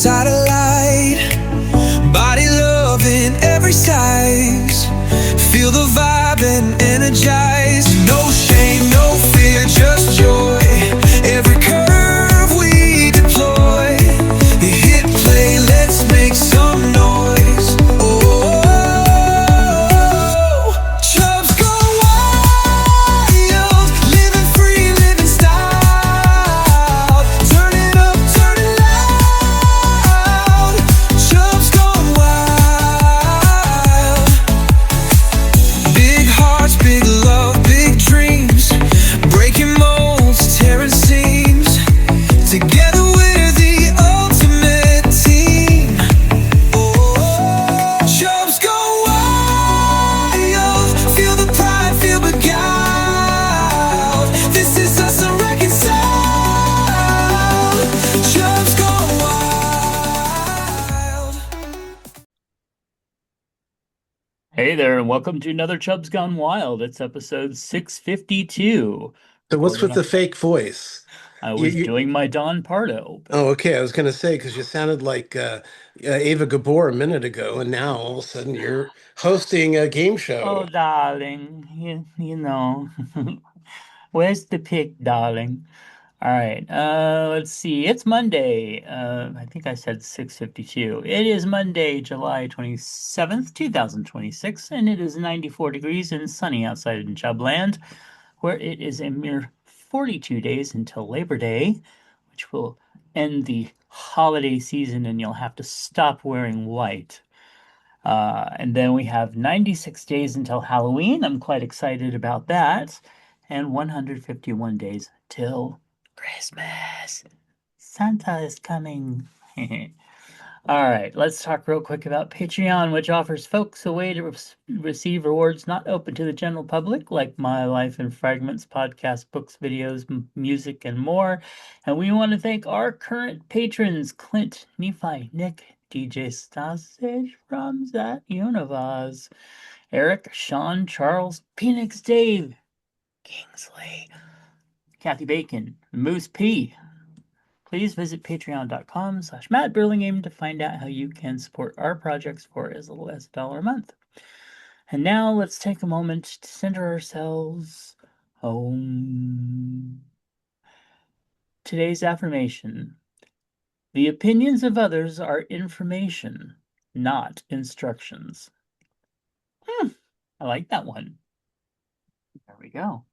satellite. Body love in every size. Feel the vibe and energize. No shame, no fear, just joy. Every curve we deploy. Hit play, let's make some noise. Oh, Chubs go wild. Living free, living style. Turn it up, turn it loud. Chubs gone wild. Big hearts, big love, big dreams. Breaking molds, tearing seams. Together we're the ultimate team. Oh, Chubs go wild. Feel the pride, feel beguiled. This is us unreconciled. Chubs go wild. Hey there, and welcome to another Chubs Gone Wild. It's episode 652. So what's with Recorded the on- fake voice? I You, was you, doing my Don Pardo. oh, okay. I was going to say because you sounded like Ava Gabor a minute ago, and now all of a sudden you're hosting a game Oh, show. darling, you know. Where's the pic, darling? All right, let's see. It's Monday. I think I said 6:52. It is Monday, July 27th, 2026, and it is 94 degrees and sunny outside in Chubland, where it is a mere 42 days until Labor Day, which will end the holiday season and you'll have to stop wearing white. And then we have 96 days until Halloween. I'm quite excited about that. And 151 days till Christmas. Santa is coming. All right, let's talk real quick about Patreon, which offers folks a way to receive rewards not open to the general public, like My Life in Fragments, podcasts, books, videos, music, and more. And we want to thank our current patrons, Clint, Nephi, Nick, DJ Stasage from That Univaz, Eric, Sean, Charles, Phoenix Dave, Kingsley, Kathy Bacon, Moose P. Please visit patreon.com/Matt Burlingame to find out how you can support our projects for as little as $1 a month. And now let's take a moment to center ourselves home. Today's affirmation: the opinions of others are information, not instructions. I like that one. There we go.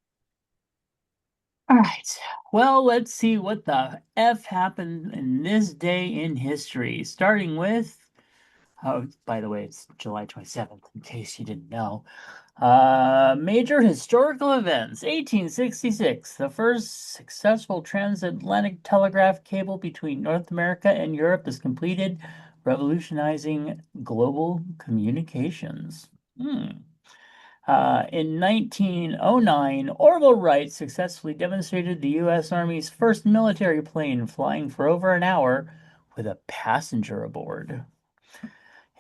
All right. Well, let's see what the F happened in this day in history. Starting with, oh, by the way, it's July 27th, in case you didn't know. Major historical events. 1866, the first successful transatlantic telegraph cable between North America and Europe is completed, revolutionizing global communications. In 1909, Orville Wright successfully demonstrated the U.S. Army's first military plane flying for over an hour with a passenger aboard.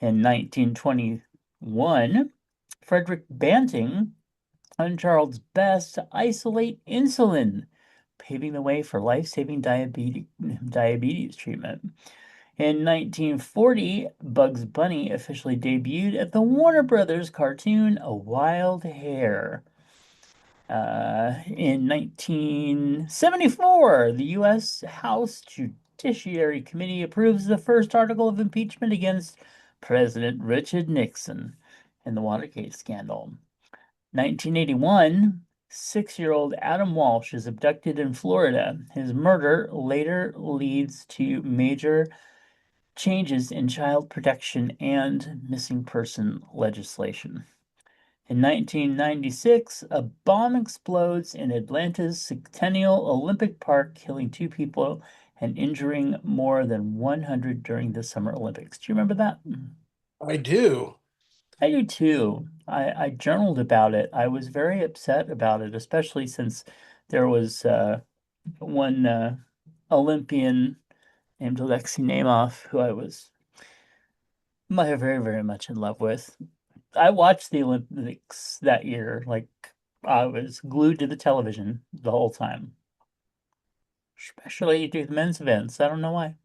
In 1921, Frederick Banting and Charles Best to isolate insulin, paving the way for life-saving diabetes treatment. In 1940, Bugs Bunny officially debuted at the Warner Brothers cartoon A Wild Hare. In 1974, the U.S. House Judiciary Committee approves the first article of impeachment against President Richard Nixon in the Watergate scandal. 1981, 6-year-old Adam Walsh is abducted in Florida. His murder later leads to major changes in child protection and missing person legislation. In 1996, a bomb explodes in Atlanta's Centennial Olympic Park, killing 2 people and injuring more than 100 during the Summer Olympics. Do you remember that? I do. I do too. I journaled about it. I was very upset about it, especially since there was one Olympian named Alexei Naimov, who I was very, very much in love with. I watched the Olympics that year. Like, I was glued to the television the whole time, especially through the men's events. I don't know why.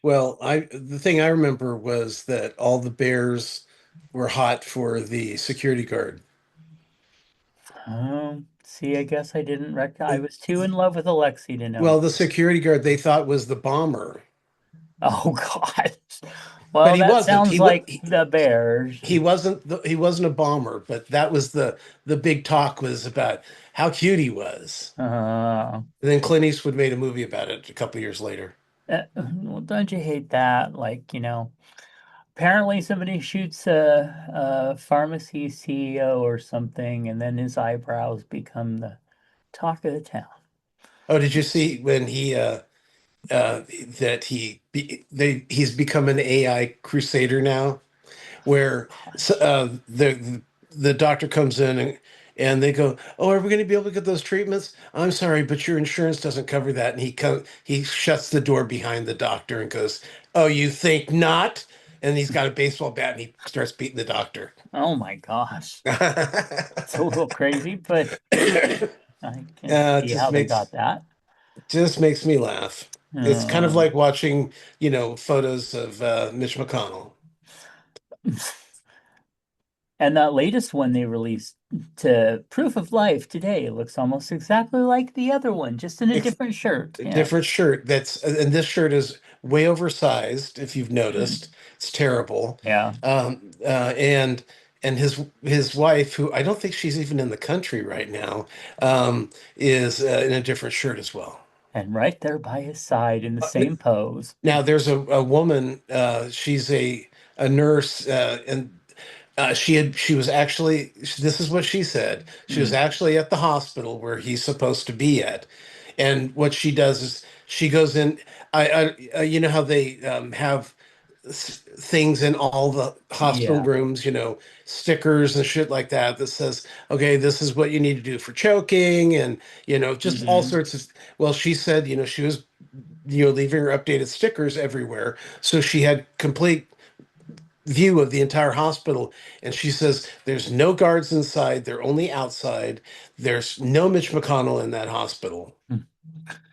Well, the thing I remember was that all the bears were hot for the security guard. See, I guess I didn't I was too in love with Alexi to Well, the notice. security guard they thought was the bomber, Oh God. but Well, he that wasn't. sounds like the Bears. He wasn't a bomber, but that was the big talk was about how cute he was. Uh, And then Clint Eastwood made a movie about it a couple years later. well, don't you hate that? Like, apparently somebody shoots a pharmacy CEO or something, and then his eyebrows become the talk of the town. Oh, did you see when that he's become an AI crusader now? Where the doctor comes in and they go, "Oh, are we going to be able to get those treatments? I'm sorry, but your insurance doesn't cover that." And he shuts the door behind the doctor and goes, "Oh, you think not?" And he's got a baseball bat and he starts beating the doctor. Oh my gosh. It's a little crazy, but I can It see how they got that. just makes me laugh. It's kind of Uh, like watching, photos of Mitch McConnell. and that latest one they released to Proof of Life today looks almost exactly like the other one, just in a different shirt. A Yeah. different shirt and this shirt is way oversized if you've noticed. It's terrible. Yeah. And his wife, who I don't think she's even in the country right now, is in a different shirt as well. And right there by his side in the same pose. Now there's a woman, she's a nurse, and she was actually, this is what she said. She was Mm, actually at the hospital where he's supposed to be at. And what she does is she goes in. You know how they have things in all the hospital yeah. rooms, stickers and shit like that that says, okay, this is what you need to do for choking, and just all Hmm. sorts of. Well, she said, she was, leaving her updated stickers everywhere, so she had complete view of the entire hospital. And she says, there's no guards inside, they're only outside. There's no Mitch McConnell in that hospital.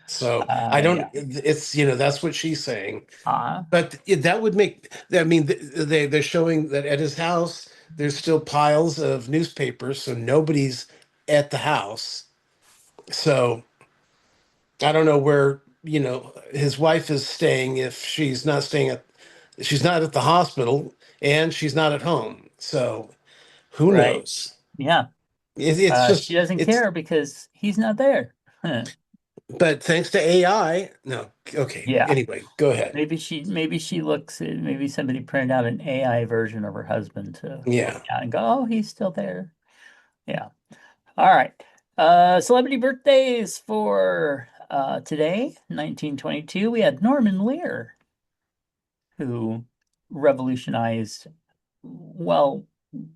So I don't, Yeah. it's, that's what she's saying. Uh, But that would make, I mean, they're showing that at his house, there's still piles of newspapers, so nobody's at the house. So I don't know where, his wife is staying if she's not at the hospital and she's not at home. So who right. knows? Yeah. It's She just doesn't it's care because he's not there. Huh. but thanks to AI, no, okay. Yeah. Anyway, go ahead. Maybe she looks at maybe somebody printed out an AI version of her husband to look Yeah. at and go, oh, he's still there. Yeah. All right. Celebrity birthdays for today, 1922. We had Norman Lear, who revolutionized, well,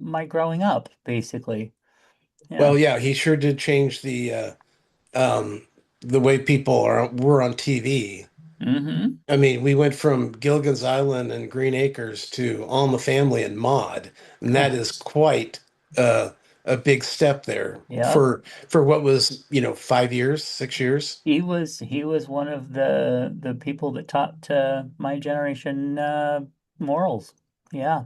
my growing up, basically. Yeah. Well, yeah, he sure did change um the way people were on TV. Mm-hmm. I mean, we went from Gilligan's Island and Green Acres to All in the Family and Maude, and that is quite uh, a big step there Yep. for what was, 5 years, 6 years. He was one of the people that taught my generation morals. Yeah.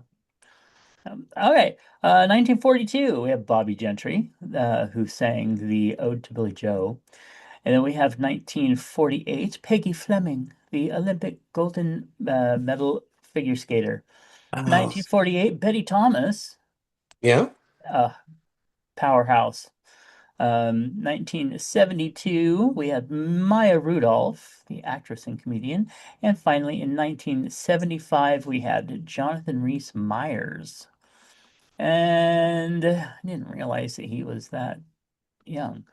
Okay. 1942, we have Bobby Gentry, who sang the Ode to Billy Joe. And then we have 1948, Peggy Fleming, the Olympic golden medal figure skater. Oh, 1948, Betty Thomas, yeah. uh, powerhouse. 1972, we had Maya Rudolph, the actress and comedian. And finally, in 1975, we had Jonathan Rhys Meyers. And I didn't realize that he was that young.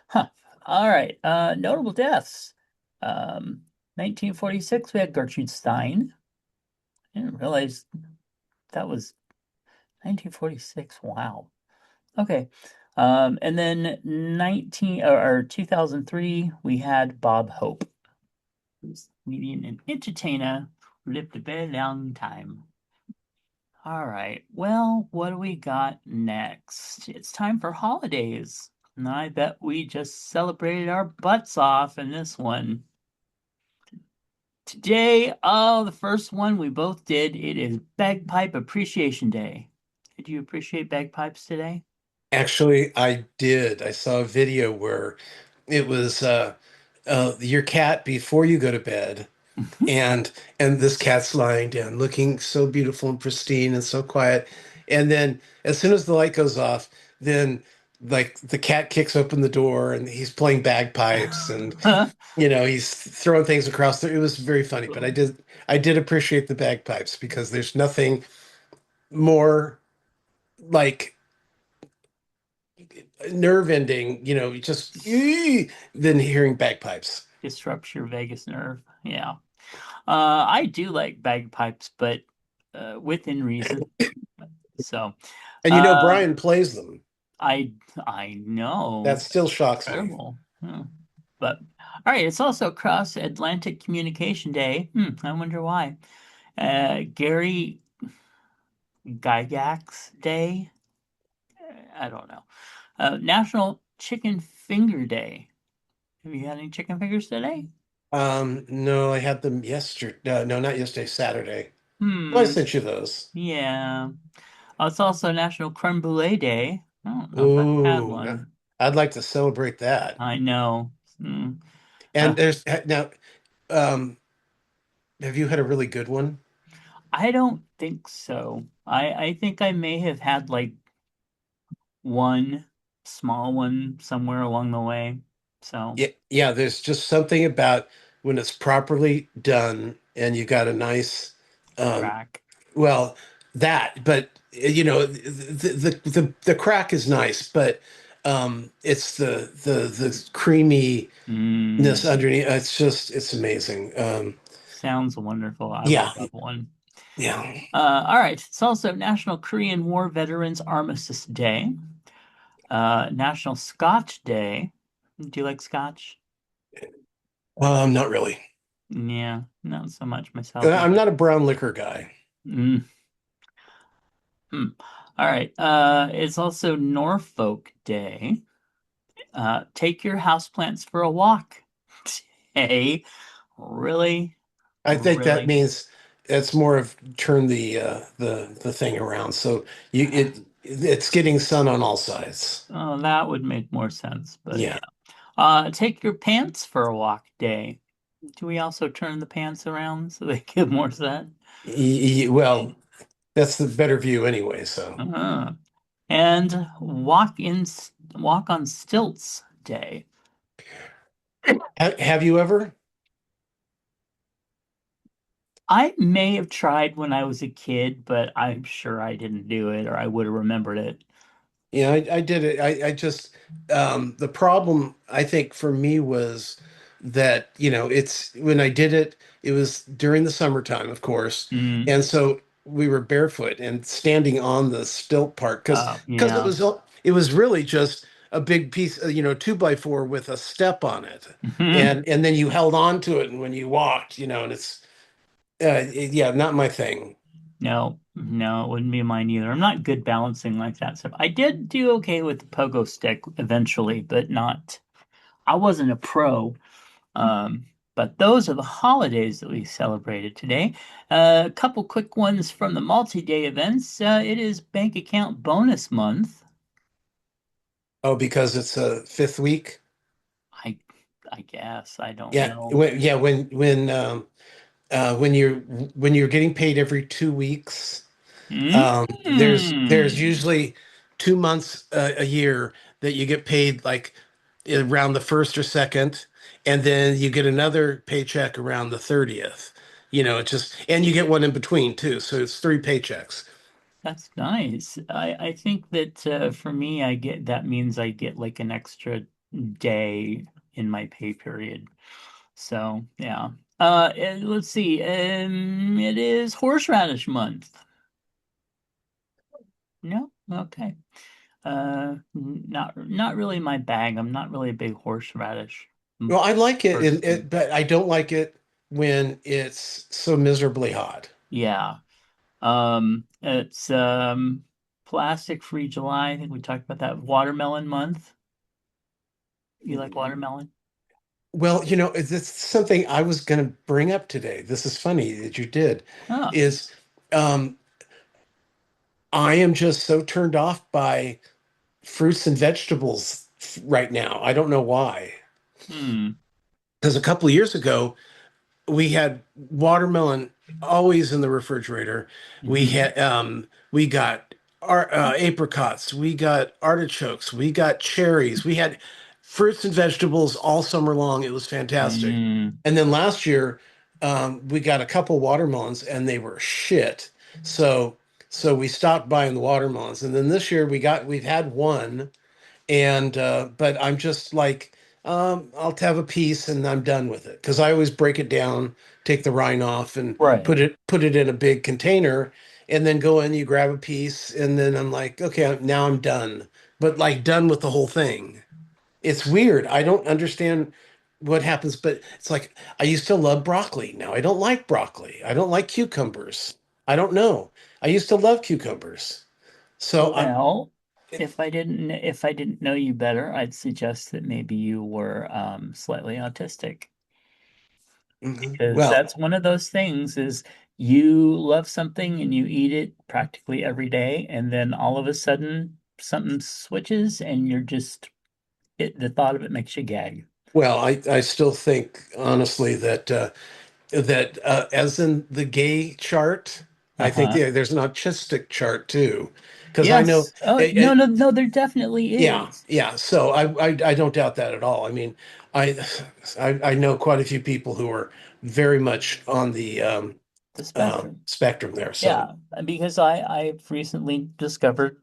Huh. All right. Notable deaths. 1946, we had Gertrude Stein. I didn't realize that was 1946. Wow. Okay. And then 2003, we had Bob Hope, who's a comedian and entertainer who lived a very long time. All right. Well, what do we got next? It's time for holidays. And I bet we just celebrated our butts off in this one. Today, oh, the first one we both did. It is Bagpipe Appreciation Day. Did you appreciate bagpipes today? Actually, I did. I saw a video where it was your cat before you go to bed, and this cat's lying down, looking so beautiful and pristine and so quiet. And then as soon as the light goes off, then like the cat kicks open the door and he's playing bagpipes and he's throwing things across there. It was very funny, but I did appreciate the bagpipes because there's nothing more like nerve ending, just than hearing bagpipes. Disrupts your vagus nerve. Yeah. I do like bagpipes, but within reason. So, And uh, Brian plays them. I I That know. still shocks me. Incredible. But all right, it's also Cross Atlantic Communication Day. I wonder why. Gary Gygax Day. I don't know. National Chicken Finger Day. Have you had any chicken fingers today? No, I had them yesterday. No, not yesterday, Saturday. Oh, I Hmm. sent you those. Yeah. It's also National Creme Brulee Day. I don't know if I've had Ooh, one. I'd like to celebrate that. I know. Hmm. Uh, And there's now, um, have you had a really good one? I don't think so. I think I may have had like one small one somewhere along the way. So Yeah, yeah, there's just something about when it's properly done and you got a nice, um, crack. well, but the crack is nice, but it's the creaminess Mm, underneath. It's amazing. sounds wonderful. I would Yeah, love one. yeah. All right. It's also National Korean War Veterans Armistice Day. National Scotch Day. Do you like scotch? Not really. Yeah, not so much myself I'm either. not a brown liquor guy. Mm, hmm. All right. It's also Norfolk Day. Take your houseplants for a walk. Hey, really? I think that Really? means it's more of turn the thing around. So it's getting sun on all sides. Oh, that would make more sense, but yeah. Yeah. Take your pants for a walk day. Do we also turn the pants around so they give more sun? Well, that's the better view anyway. So Uh-huh. And walk on stilts day. have you ever? I may have tried when I was a kid, but I'm sure I didn't do it or I would have remembered it. Yeah, I did it. I just the problem I think for me was that, it's when I did it, it was during the summertime, of course. Mm. And so we were barefoot and standing on the stilt part because Yeah. it was really just a big piece, 2x4 with a step on it. And then you held on to it and when you walked, and yeah, not my thing. No, no, it wouldn't be mine either. I'm not good balancing like that stuff. I did do okay with the pogo stick eventually, but not, I wasn't a pro. Um, but those are the holidays that we celebrated today. A couple quick ones from the multi-day events. It is bank account bonus month. Oh, because it's a fifth week. I I guess I don't Yeah, know. when you're getting paid every 2 weeks, there's Mm. usually 2 months a year that you get paid like around the first or second, and then you get another paycheck around the 30th. And you get one in between too, so it's three paychecks. That's nice. I think that for me, I get that means I get like an extra day in my pay period. So yeah. And let's see. It is horseradish month. No, okay. Not really my bag. I'm not really a big horseradish Well, I like it, person. but I don't like it when it's so miserably hot. Yeah. It's plastic free July. I think we talked about that. Watermelon month. You like watermelon? Well, it's something I was going to bring up today. This is funny that you did. Oh, Is um, I am just so turned off by fruits and vegetables right now. I don't know why. hmm. Because a couple of years ago, we had watermelon always in the refrigerator. Hmm. We got apricots, we got artichokes, we got cherries. We had fruits and vegetables all summer long. It was fantastic. Hmm. And then last year, we got a couple watermelons and they were shit. So we stopped buying the watermelons. And then this year we've had one, and but I'm just like, I'll have a piece and I'm done with it because I always break it down, take the rind off, and Right. put it in a big container, and then go in. You grab a piece, and then I'm like, okay, now I'm done, but like done with the whole thing. It's weird. I don't understand what happens, but it's like I used to love broccoli. Now I don't like broccoli. I don't like cucumbers. I don't know. I used to love cucumbers. So I'm. Well, if I didn't know you better, I'd suggest that maybe you were slightly autistic. Because Well, that's one of those things is you love something and you eat it practically every day, and then all of a sudden something switches and you're just the thought of it makes you gag. Well, I still think honestly that as in the gay chart, I think, Uh-huh. yeah, there's an autistic chart too, because I know, Yes. Oh, it, no, it- no, no, there definitely yeah, is. yeah. So I don't doubt that at all. I mean, I I know quite a few people who are very much on the The spectrum. spectrum there. So Yeah, because I've recently discovered,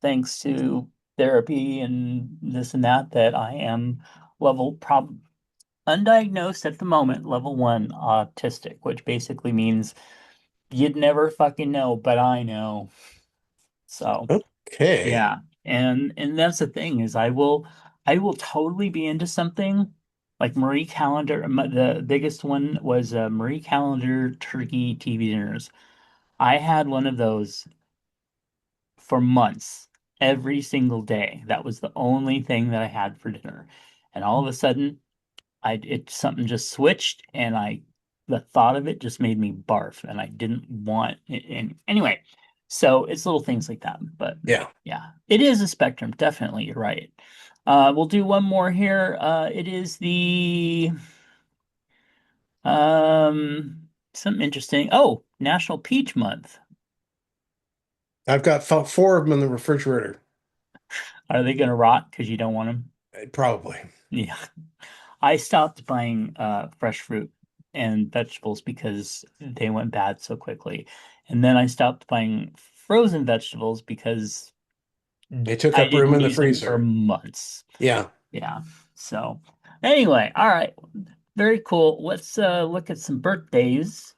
thanks to therapy and this and that, that I am level prob undiagnosed at the moment, level one autistic, which basically means you'd never fucking know, but I know. So okay, yeah, and that's the thing is I will totally be into something like Marie Callender. The biggest one was Marie Callender turkey TV dinners. I had one of those for months, every single day. That was the only thing that I had for dinner. And all of a sudden, something just switched, and the thought of it just made me barf, and I didn't want it. And anyway, so it's little things like that. But yeah, yeah, it is a spectrum. Definitely, you're right. We'll do one more here. It is the something interesting. Oh, National Peach Month. I've got four of them in the refrigerator, Are they going to rot because you don't want them? probably. Yeah. I stopped buying fresh fruit and vegetables because they went bad so quickly. And then I stopped buying frozen vegetables because They took I up room didn't in the use them for freezer. months. Yeah, Yeah. So anyway, all right. Very cool. Let's look at some birthdays.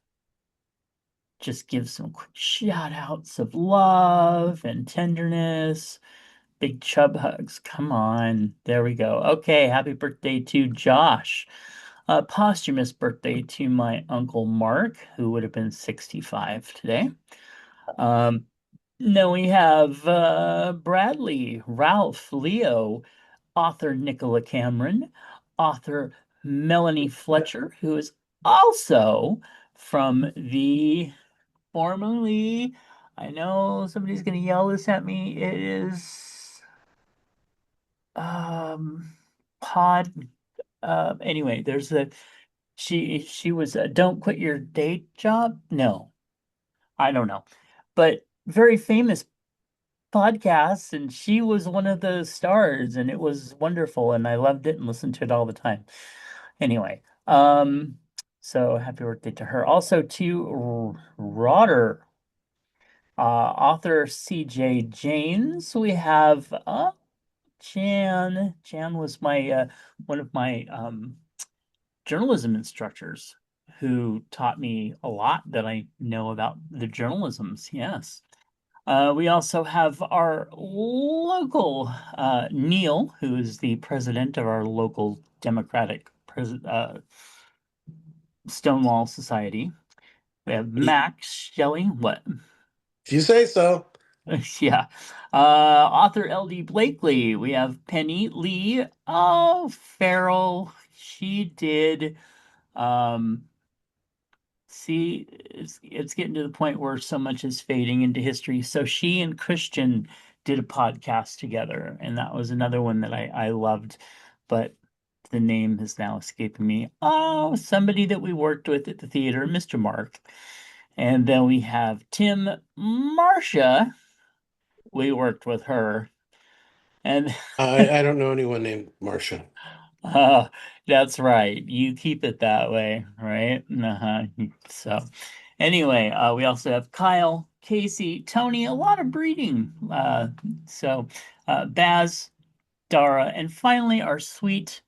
Just give some quick shout outs of love and tenderness. Big chub hugs. Come on. There we go. Okay. Happy birthday to Josh. Posthumous birthday to my Uncle Mark, who would have been 65 today. Um, then we have Bradley, Ralph, Leo, author Nicola Cameron, author Melanie Fletcher, who is also from the formerly, I know somebody's going to yell this at me. It is um, Pod. Anyway, there's a she was Don't Quit Your Day Job. No, I don't know, but very famous podcast, and she was one of the stars, and it was wonderful, and I loved it and listened to it all the time. Anyway, so happy birthday to her. Also to Roder, author C.J. James. We have Jan. Jan was my one of my journalism instructors who taught me a lot that I know about the journalisms. Yes. We also have our local Neil, who is the president of our local Democratic Stonewall Society. We have if Max Shelley. What? you say so. Yeah. Author L.D. Blakely. We have Penny Lee. Oh, Farrell. She did. Um, See, it's getting to the point where so much is fading into history. So she and Christian did a podcast together, and that was another one that I loved, but the name is now escaping me. Oh, somebody that we worked with at the theater, Mr. Mark. And then we have Tim Marcia. We worked with her. And I don't know anyone named Marcia. uh, that's right. You keep it that way, right? Uh-huh. So anyway, we also have Kyle, Casey, Tony, a lot of breeding. Baz, Dara, and finally our sweet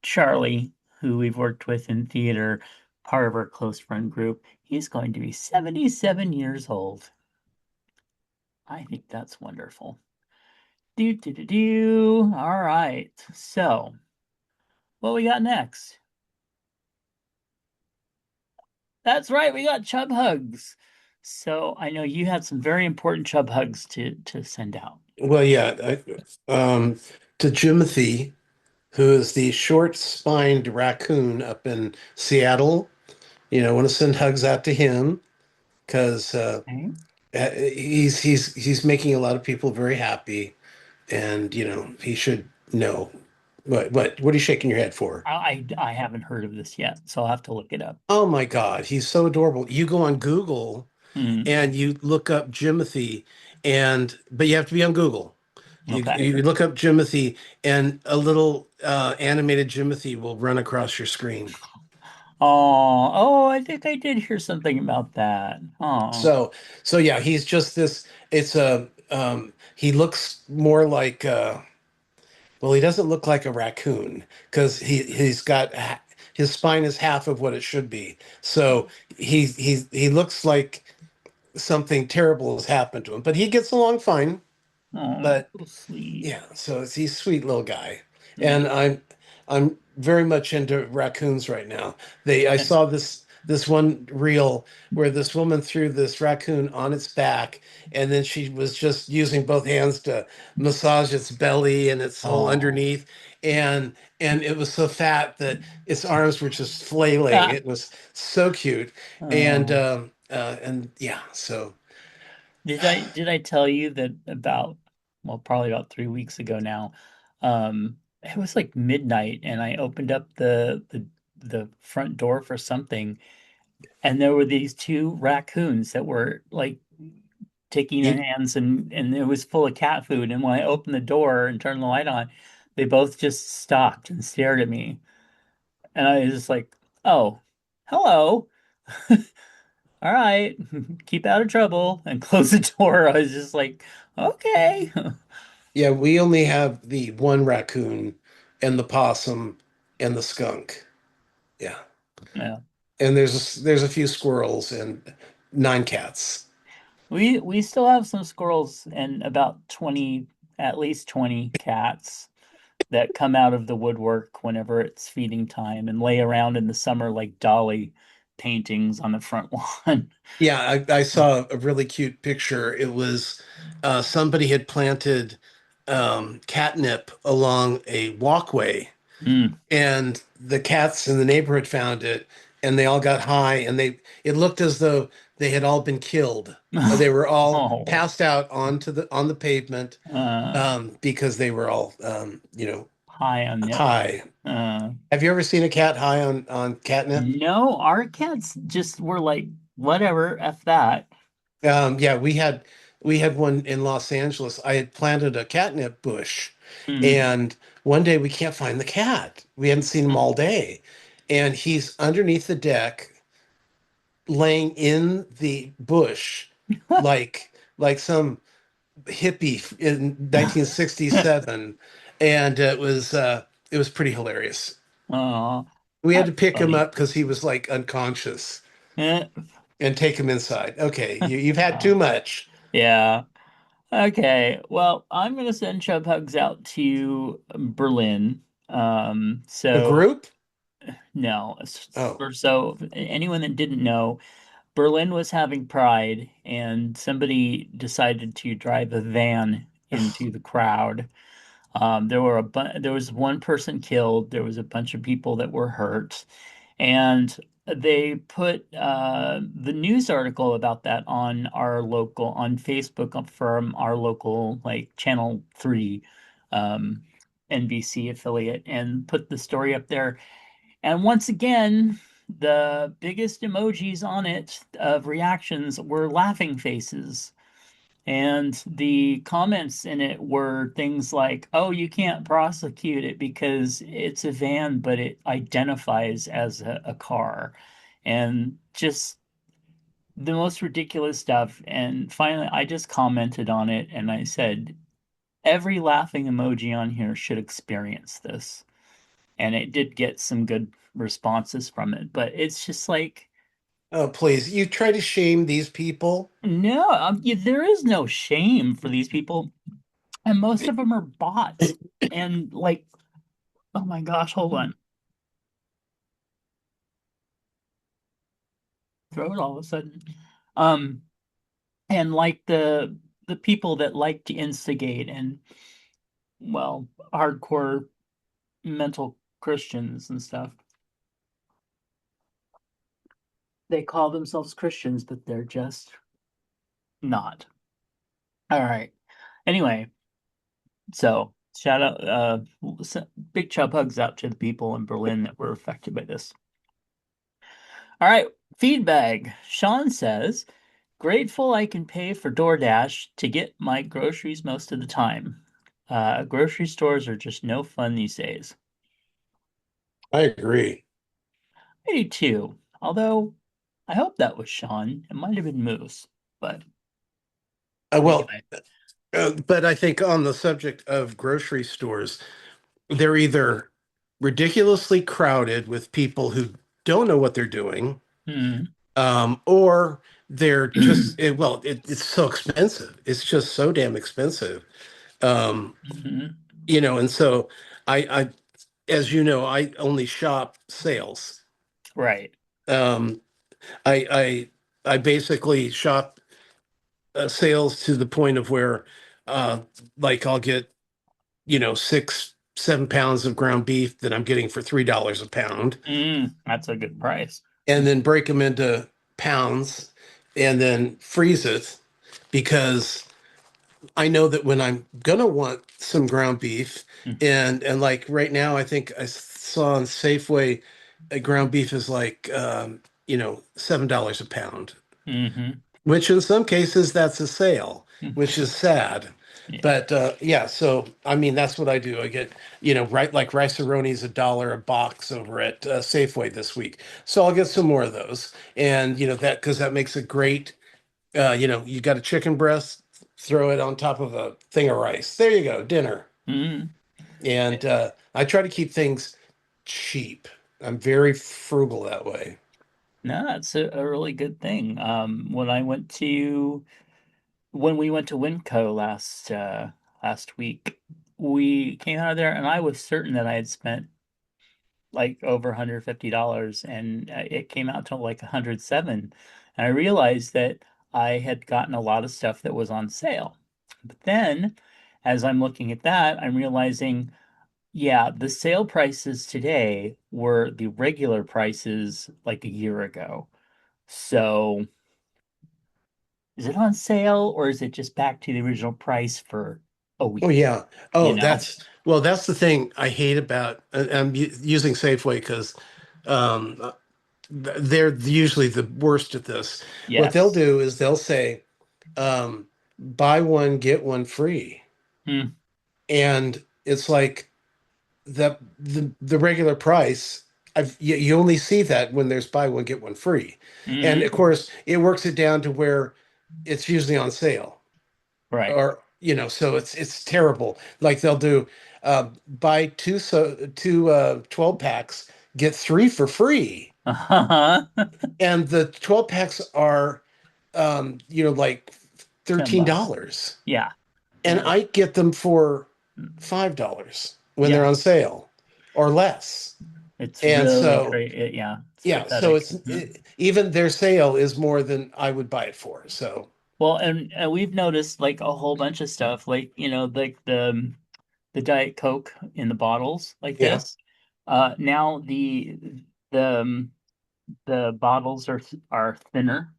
Charlie, who we've worked with in theater, part of our close friend group. He's going to be 77 years old. I think that's wonderful. Do do do do. All right. So, what we got next? That's right, we got Chub Hugs. So I know you had some very important Chub Hugs to send out. Well, yeah, to Jimothy, who is the short-spined raccoon up in Seattle. I want to send hugs out to him because Okay. he's making a lot of people very happy, and he should know. What are you shaking your head for? I haven't heard of this yet, so I'll have to look it up. Oh my God, he's so adorable. You go on Google Hmm. and you look up Jimothy, but you have to be on Google. Okay. You look up Jimothy, and a little animated Jimothy will run across your screen. Oh, I think I did hear something about that. Oh, So so yeah, he's just this. It's a he looks more like well, he doesn't look like a raccoon because he's got his spine is half of what it should be. So he looks like something terrible has happened to him, but he gets along fine. oh, But so sweet. yeah, so he's a sweet little guy, Yeah. and I'm very much into raccoons right now. I saw this one reel where this woman threw this raccoon on its back, and then she was just using both hands to massage its belly and its whole Oh. underneath, and it was so fat that its arms were just flailing. Ah. It was so cute, Oh. and yeah, so. Did I tell you that about, well, probably about 3 weeks ago now, it was like midnight and I opened up the front door for something, and there were these two raccoons that were like taking their You, hands, and it was full of cat food. And when I opened the door and turned the light on, they both just stopped and stared at me. And I was just like, "Oh, hello." All right, keep out of trouble and close the door. I was just like, okay. Yeah, we only have the one raccoon and the possum and the skunk. Yeah. Yeah. And there's a few squirrels and 9 cats. We still have some squirrels and about 20, at least 20 cats that come out of the woodwork whenever it's feeding time and lay around in the summer like dolly paintings on the front lawn. Yeah, I saw a really cute picture. It was somebody had planted catnip along a walkway, Mm. and the cats in the neighborhood found it, and they all got high, and it looked as though they had all been killed. They were all Oh, passed out on the pavement uh, because they were all high on nip. high. Uh, Have you ever seen a cat high on catnip? no, our cats just were like, whatever, F that. Yeah, we had one in Los Angeles. I had planted a catnip bush, Mm. and one day we can't find the cat. We hadn't seen him all day, and he's underneath the deck, laying in the bush, like some hippie in 1967, and it was pretty hilarious. Oh, We had to that's pick him funny. up because he was like unconscious Eh, and take him inside. Okay, you've had oh, too much. yeah. Okay. Well, I'm gonna send chub hugs out to Berlin. A So group? no, Oh, so anyone that didn't know, Berlin was having Pride, and somebody decided to drive a van into the crowd. There was one person killed. There was a bunch of people that were hurt, and they put the news article about that on on Facebook from our local like Channel 3 um, NBC affiliate, and put the story up there. And once again, the biggest emojis on it of reactions were laughing faces. And the comments in it were things like, oh, you can't prosecute it because it's a van, but it identifies as a car. And just the most ridiculous stuff. And finally, I just commented on it and I said, every laughing emoji on here should experience this. And it did get some good responses from it. But it's just like, Oh, please. You try to shame these people. no, there is no shame for these people. And most of them are bots. And like, oh my gosh, hold on. Throat all of a sudden. Um, and like the people that like to instigate and well, hardcore mental Christians and stuff. They call themselves Christians, but they're just not. All right. Anyway, so shout out big chub hugs out to the people in Berlin that were affected by this. All right, feedback. Sean says, grateful I can pay for DoorDash to get my groceries most of the time. Grocery stores are just no fun these days. I agree. I do too. Although I hope that was Sean. It might have been Moose. But Well, anyway. but I think on the subject of grocery stores, they're either ridiculously crowded with people who don't know what they're doing, Hmm. or they're just it's so expensive. It's just so damn expensive. Um, Hmm. and so I, as you know, I only shop sales. Right. Um, I basically shop sales to the point of where, uh, like I'll get 6, 7 pounds of ground beef that I'm getting for $3 a pound, That's a good price. and then break them into pounds and then freeze it because I know that when I'm gonna want some ground beef, and like right now, I think I saw on Safeway, a ground beef is like $7 a pound, Mm-hmm. which in some cases that's a sale, which is sad. Yeah. But yeah, so I mean that's what I do. I get right like rice-a-roni's $1 a box over at Safeway this week, so I'll get some more of those, and that because that makes a great you got a chicken breast, throw it on top of a thing of rice. There you go, dinner. Mm. And I try to keep things cheap. I'm very frugal that way. No, that's a really good thing. When we went to Winco last week, we came out of there and I was certain that I had spent like over $150 and it came out to like 107. And I realized that I had gotten a lot of stuff that was on sale. But then as I'm looking at that, I'm realizing, yeah, the sale prices today were the regular prices like a year ago. So is it on sale or is it just back to the original price for a Oh week? yeah. You Oh, know? that's the thing I hate about. I'm using Safeway because um, they're usually the worst at this. What they'll Yes. do is they'll say, buy one get one free, Hmm. and it's like the regular price. You only see that when there's buy one get one free, and of Hmm. course it works it down to where it's usually on sale, Right. or so it's terrible. Like they'll do buy two 12 packs, get three for free, Uh-huh. and the 12 packs are like 10 13 bucks. dollars, Yeah. and Yeah. I get them for $5 when they're Yeah. on sale or less. It's And really so great. Yeah, it's yeah, so pathetic. Mhm. even their sale is more than I would buy it for. So Well, and we've noticed like a whole bunch of stuff, like like the Diet Coke in the bottles like Yeah. this. Now the um, the bottles are thinner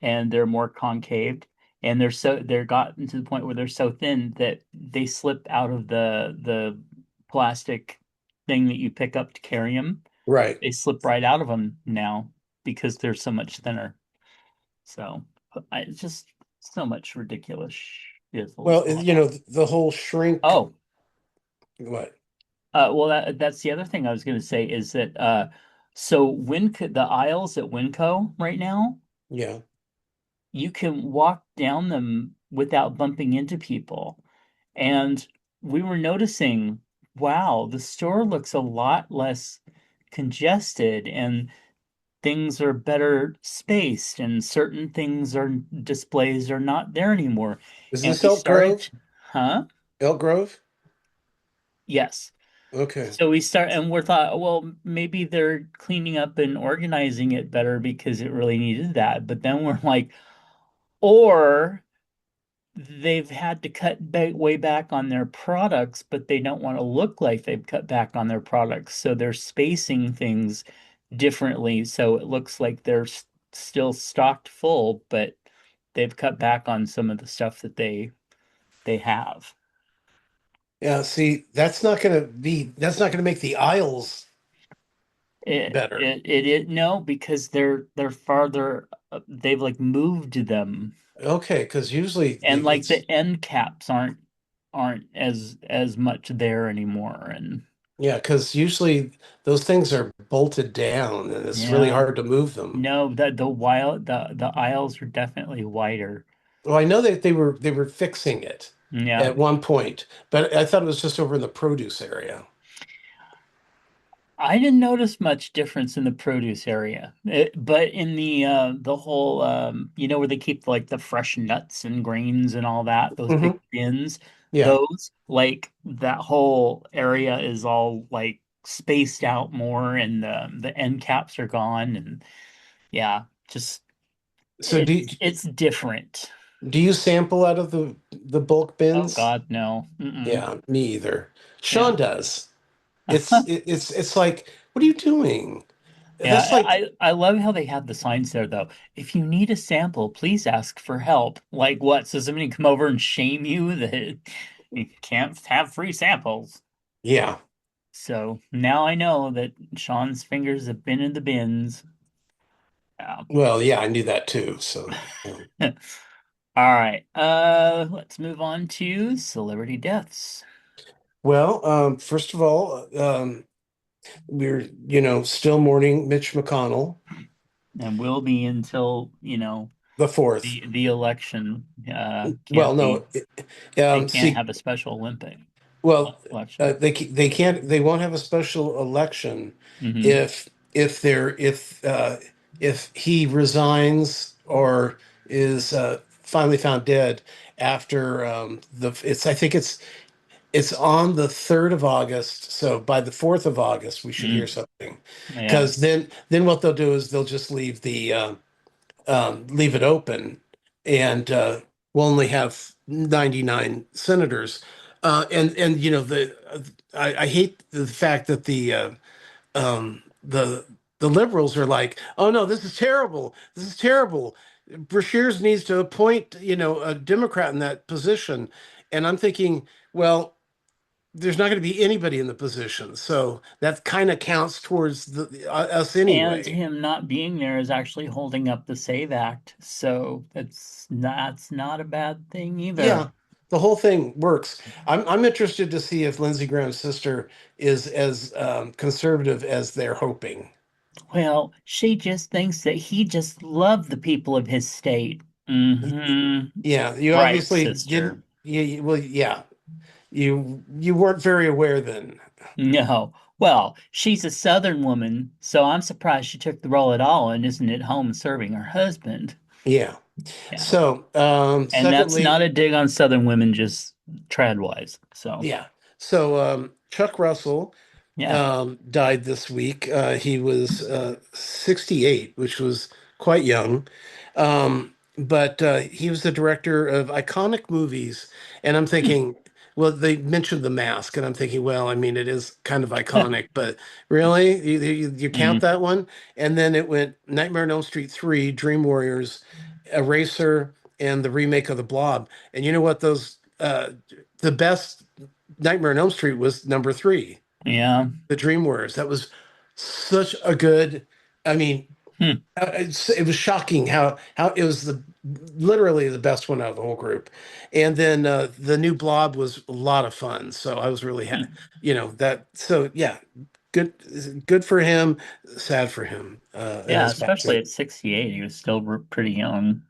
and they're more concaved, and they're gotten to the point where they're so thin that they slip out of the plastic thing that you pick up to carry them. Right. They slip right out of them now because they're so much thinner. So it's just so much ridiculous shizzles Well, going you on. know, the whole shrink. Oh, What? well, that's the other thing I was going to say is that so the aisles at Winco right now, Yeah. you can walk down them without bumping into people. And we were noticing, wow, the store looks a lot less congested and things are better spaced and certain things are displays are not there anymore. Is And this we Elk started, Grove? huh? Elk Grove? Yes. Okay. So we're thought, well, maybe they're cleaning up and organizing it better because it really needed that. But then we're like, or they've had to way back on their products, but they don't want to look like they've cut back on their products. So they're spacing things differently. So it looks like they're still stocked full, but they've cut back on some of the stuff that they have. Yeah, see, that's not gonna make the aisles better. No, because they're farther, they've like moved them, Okay, because usually and like it's the end caps aren't as much there anymore, and yeah, because usually those things are bolted down and it's really yeah. hard to move them. No, the aisles are definitely wider. Well, I know that they were fixing it Yeah. at one point, but I thought it was just over in the produce area. I didn't notice much difference in the produce area. But in the whole where they keep like the fresh nuts and grains and all that, those big Hmm. bins, Yeah. those like that whole area is all like spaced out more and the end caps are gone and yeah, just So it's different. do you sample out of the bulk Oh bins? God, no. Mm-mm. Yeah, me either. Yeah. Sean does. It's like, what are you doing? That's Yeah, like, I love how they have the signs there though. If you need a sample, please ask for help. Like what? So somebody come over and shame you that you can't have free samples. yeah. So now I know that Sean's fingers have been in the bins. Yeah. Well, yeah, I knew that too. So, All right. Let's move on to celebrity deaths. well, first of all, we're, still mourning Mitch McConnell, And will be until, the fourth. the election Well, can't be no, they can't see, have a special Olympic well, election. they can't have a special election Hmm. if if he resigns or is finally found dead after the it's I think it's on the 3rd of August. So by the 4th of August, we should hear Mm, something. yeah. Because then what they'll do is they'll just leave it open, and we'll only have 99 senators. And I hate the fact that the liberals are like, oh no, this is terrible. This is terrible. Brashears needs to appoint, a Democrat in that position. And I'm thinking, well, there's not going to be anybody in the position, so that kind of counts towards us And anyway. him not being there is actually holding up the SAVE Act, so that's not a bad thing Yeah, either. the whole thing works. I'm interested to see if Lindsey Graham's sister is as conservative as they're hoping. Well, she just thinks that he just loved the people of his state. Hmm. Yeah, you Right, obviously didn't. sister. Yeah, well, yeah, you weren't very aware then. No. Well, she's a Southern woman, so I'm surprised she took the role at all and isn't at home serving her husband. Yeah. Yeah. So, And that's not secondly, a dig on Southern women, just trad wise. So, yeah. So, Chuck Russell yeah. died this week. He was 68, which was quite young. But he was the director of iconic movies. And I'm thinking, well, they mentioned the mask, and I'm thinking, well, I mean, it is kind of iconic, but really, you count Mm, that one? And then it went Nightmare on Elm Street 3, Dream Warriors, Eraser, and the remake of The Blob. And you know what? The best Nightmare on Elm Street was number three, yeah. the Dream Warriors. That was such a good. I mean, Hmm. it was shocking how it was the literally the best one out of the whole group. And then the new Blob was a lot of fun. So I was really Hmm. that. So yeah, good for him. Sad for him and Yeah, his especially passing. at 68, he was still pretty young.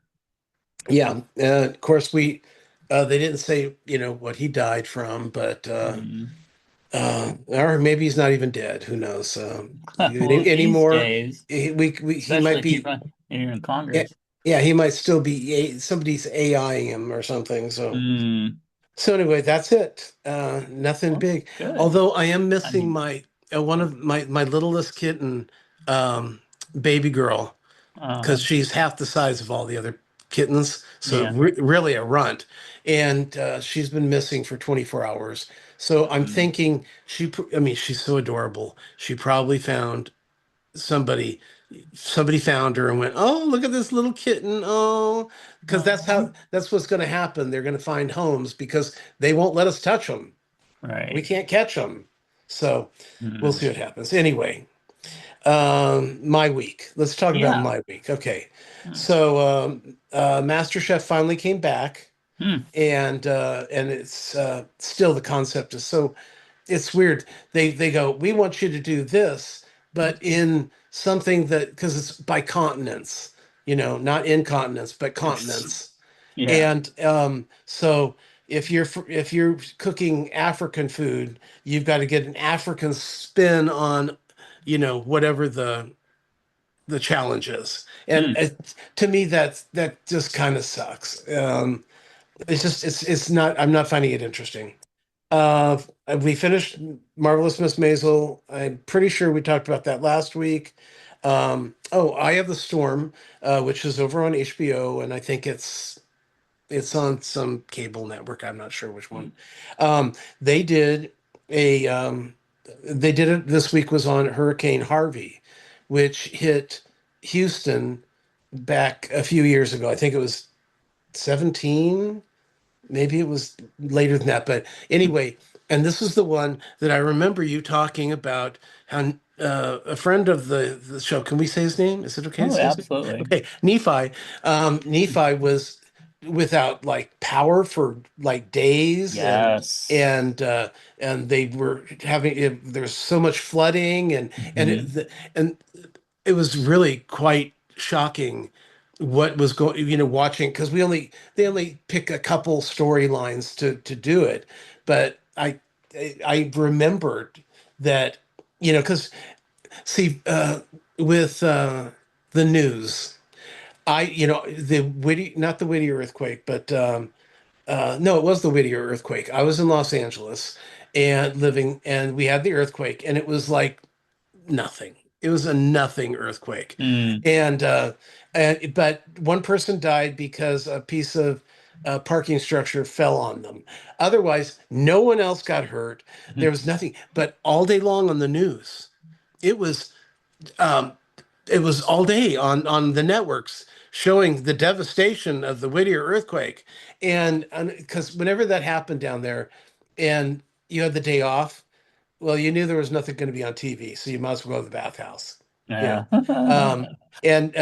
Yeah, of course we they didn't say what he died from, but Mm. or maybe he's not even dead. Who knows Well, these anymore? days, He especially might if you be. run, you're in Yeah, Congress. yeah, he might still be somebody's AIing him or something. Mm. So anyway, that's it. Nothing Well, big. good. Although I am I missing mean, my one of my littlest kitten, um, baby girl, uh, because she's half the size of all the other kittens. So yeah. really a runt, and she's been missing for 24 hours. So I'm Mm. thinking I mean, she's so adorable. She probably found somebody somebody found her and went, "Oh, look at this little kitten." Oh, because Oh, that's what's going to happen. They're going to find homes because they won't let us touch them. We right. can't catch them. So we'll Mm. see what happens. Anyway, my week. Let's talk about Yeah. my week. Okay. Mm. So MasterChef finally came back, Mm. and it's still the concept is so it's weird. They go, we want you to do this, but in something that because it's by continents, not incontinence, but continents. Yeah. And so if you're cooking African food, you've got to get an African spin on, whatever the challenge is. And Mm. to me, that just kind of sucks. It's not. I'm not finding it interesting. Uh, we finished Marvelous Miss Maisel. I'm pretty sure we talked about that last week. Oh, Eye of the Storm, which is over on HBO, and I think it's on some cable network. I'm not sure which one. Mm. Um, they did a they did it this week was on Hurricane Harvey, which hit Houston back a few years ago. I think it was 17, maybe it was later than that, but anyway, and this is the one that I remember you talking about how a friend of the show, can we say his name? Is it okay to Oh, say his name? absolutely. Okay, Nephi. Nephi was without like power for like days, Yes. and they were having there's so much flooding Hmm. and it was really quite shocking what was going, watching because they only pick a couple storylines to do it. But I remembered that, because see, with the news, the Whittier, not the Whittier earthquake, but no, it was the Whittier earthquake. I was in Los Angeles and and we had the earthquake, and it was like nothing. It was a nothing earthquake. Mm. And but one person died because a piece of parking structure fell on them. Otherwise, no one else got hurt. There was nothing. But all day long on the news, it was um, it was all day on the networks showing the devastation of the Whittier earthquake. And because whenever that happened down there, and you had the day off, well, you knew there was nothing going to be on TV, so you might as well go to the bathhouse. You Yeah. know, um, and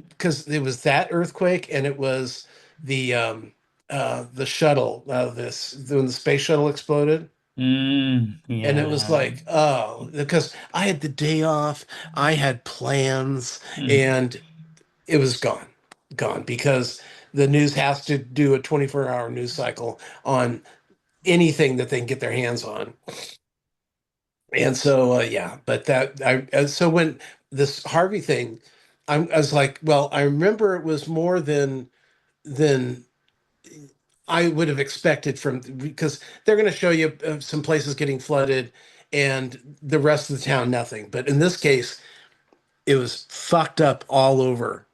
because it was that earthquake, and it was the shuttle, this when the space shuttle exploded, Mm. and it was Yeah. like, oh, because I had the day off, I had plans, Mm. and it was gone because the news has to do a 24-hour news cycle on anything that they can get their hands on. And so, yeah, but so when this Harvey thing, I was like, well, I remember it was more than I would have expected from because they're going to show you some places getting flooded and the rest of the town nothing. But in this case, it was fucked up all over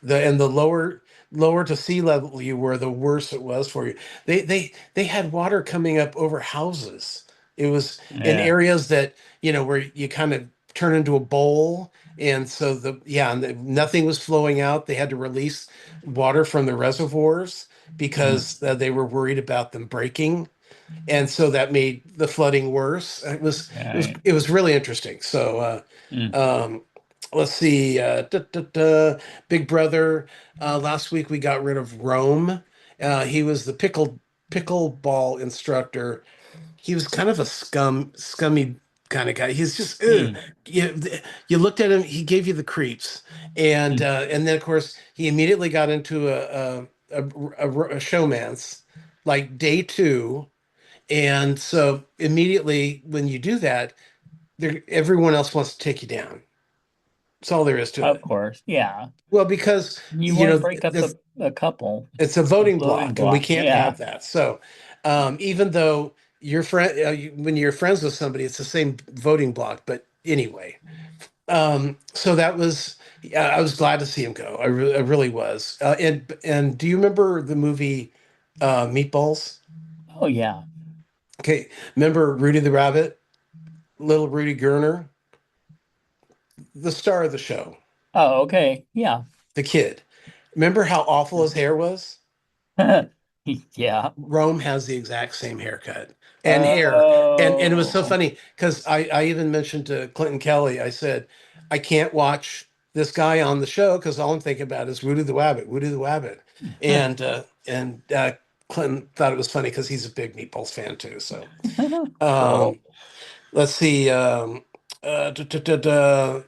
the lower. lower to sea level you were, the worse it was for you. They had water coming up over houses. It was in Yeah. areas that, where you kind of turn into a bowl. And so nothing was flowing out. They had to release water from the reservoirs Mm, because they were worried about them breaking, and so that made the flooding worse. right. It was really interesting. So Mm, let's see, Big Brother. Last week we got rid of Rome. He was the pickleball instructor. He was kind of a scummy kind of guy. He's just ugh. mm, You, you looked at him, he gave you the creeps, mm. and then of course he immediately got into a showmance like day two, and so immediately when you do that, everyone else wants to take you down. That's all there is to Of it. course. Yeah. Well, because You want to break up a couple. it's a A voting voting block, and we block. can't Yeah. have that. So, even though your friend, when you're friends with somebody, it's the same voting block. But anyway, so that was, yeah, I was glad to see him go. I really was. And do you remember the movie Meatballs? Oh, yeah. Okay, remember Rudy the Rabbit, little Rudy Gurner, the star of the show, Oh, okay. Yeah. the kid. Remember how awful his hair was? Yeah. Rome has the exact same haircut and hair. And it was so Oh. funny because I even mentioned to Clinton Kelly, I said, I can't watch this guy on the show because all I'm thinking about is Woody the Wabbit, Woody the Wabbit. And Clinton thought it was funny because he's a big Meatballs fan too. So Cool. um, let's see. Uh, da, da, da, da.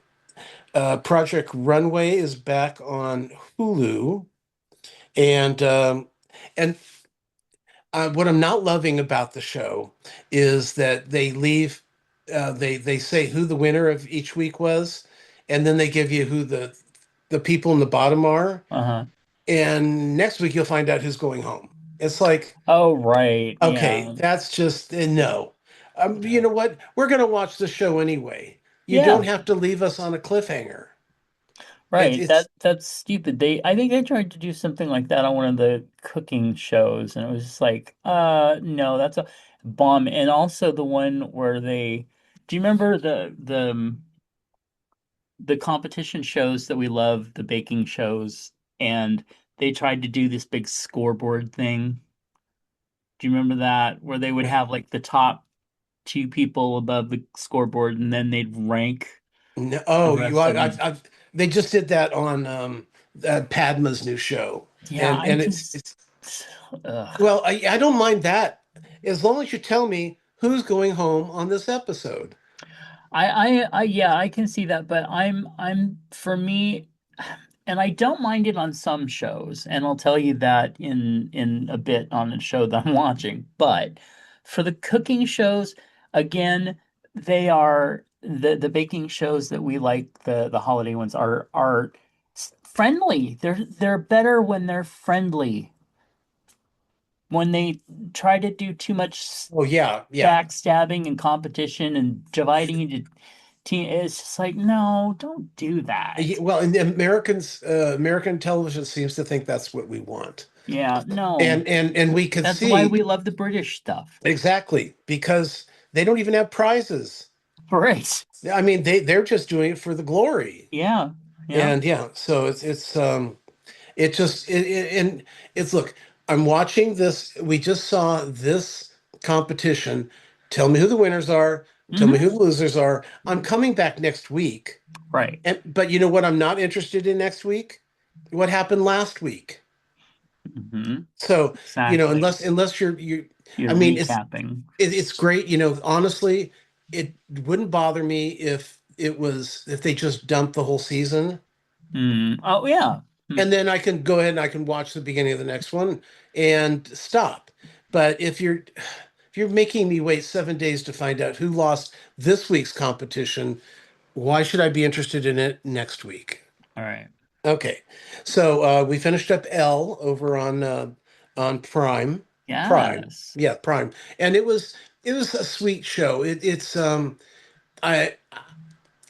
Project Runway is back on Hulu. And what I'm not loving about the show is that they leave, they say who the winner of each week was, and then they give you who the people in the bottom are, Uh-huh. and next week you'll find out who's going home. It's like, Oh, right. okay, Yeah. that's just no. You Yeah. know what? We're gonna watch the show anyway. You don't Yeah. have to leave us on a cliffhanger. Right. It's That's stupid. I think they tried to do something like that on one of the cooking shows, and it was just like, no, that's a bomb. And also the one where do you remember the competition shows that we love, the baking shows, and they tried to do this big scoreboard thing? Do you remember that? Where they would have like the top two people above the scoreboard, and then they'd rank no, the oh, rest of them. they just did that on Padma's new show, Yeah, and I it's just, it's ugh. well, I don't mind that as long as you tell me who's going home on this episode. Yeah, I can see that, but for me, and I don't mind it on some shows, and I'll tell you that in a bit on the show that I'm watching. But for the cooking shows, again, they are the baking shows that we like, the holiday ones are friendly. They're better when they're friendly. When they try to do too much Oh yeah, yeah. backstabbing and competition and dividing into team, it's just like, no, don't do that. Well, and the American television seems to think that's what we want, Yeah, no. and we could That's why see we love the British stuff. exactly because they don't even have prizes. Right. I mean, they're just doing it for the glory, Yeah. Yeah. and yeah, so it just and it's look, I'm watching this. We just saw this competition. Tell me who the winners are. Tell me Hmm. who the losers are. I'm coming back next week. Right. But you know what I'm not interested in next week? What happened last week? Hmm. So, Exactly. unless you I You're mean, recapping. it's great, honestly, it wouldn't bother me if they just dumped the whole season. Mm. Oh, yeah. Mm. And then I can go ahead and I can watch the beginning of the next one and stop. But if you're making me wait 7 days to find out who lost this week's competition, why should I be interested in it next week? All right. Okay, so we finished up L over on Prime. Prime, Yes. yeah, Prime, and it was a sweet show. I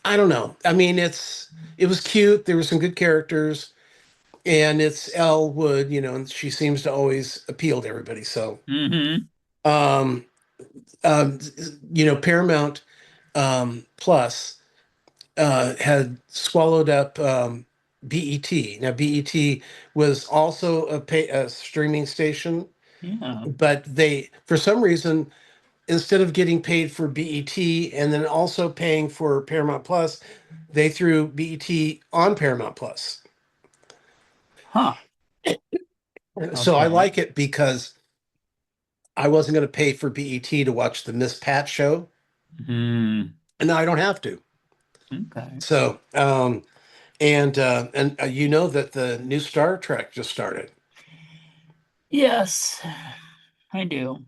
I don't know. I mean, it was cute. There were some good characters. and it's Elle Wood, and she seems to always appeal to everybody. So, Mm-hmm. um, um, Paramount Plus had swallowed up BET. Now, BET was also a streaming station, Yeah. but they, for some reason, instead of getting paid for BET and then also paying for Paramount Plus, they threw BET on Paramount Plus. Huh. So I Okay. like it because I wasn't going to pay for BET to watch the Miss Pat show, Hmm. and now I don't have to. Okay. So, you know that the new Star Trek just started. Yes, I do.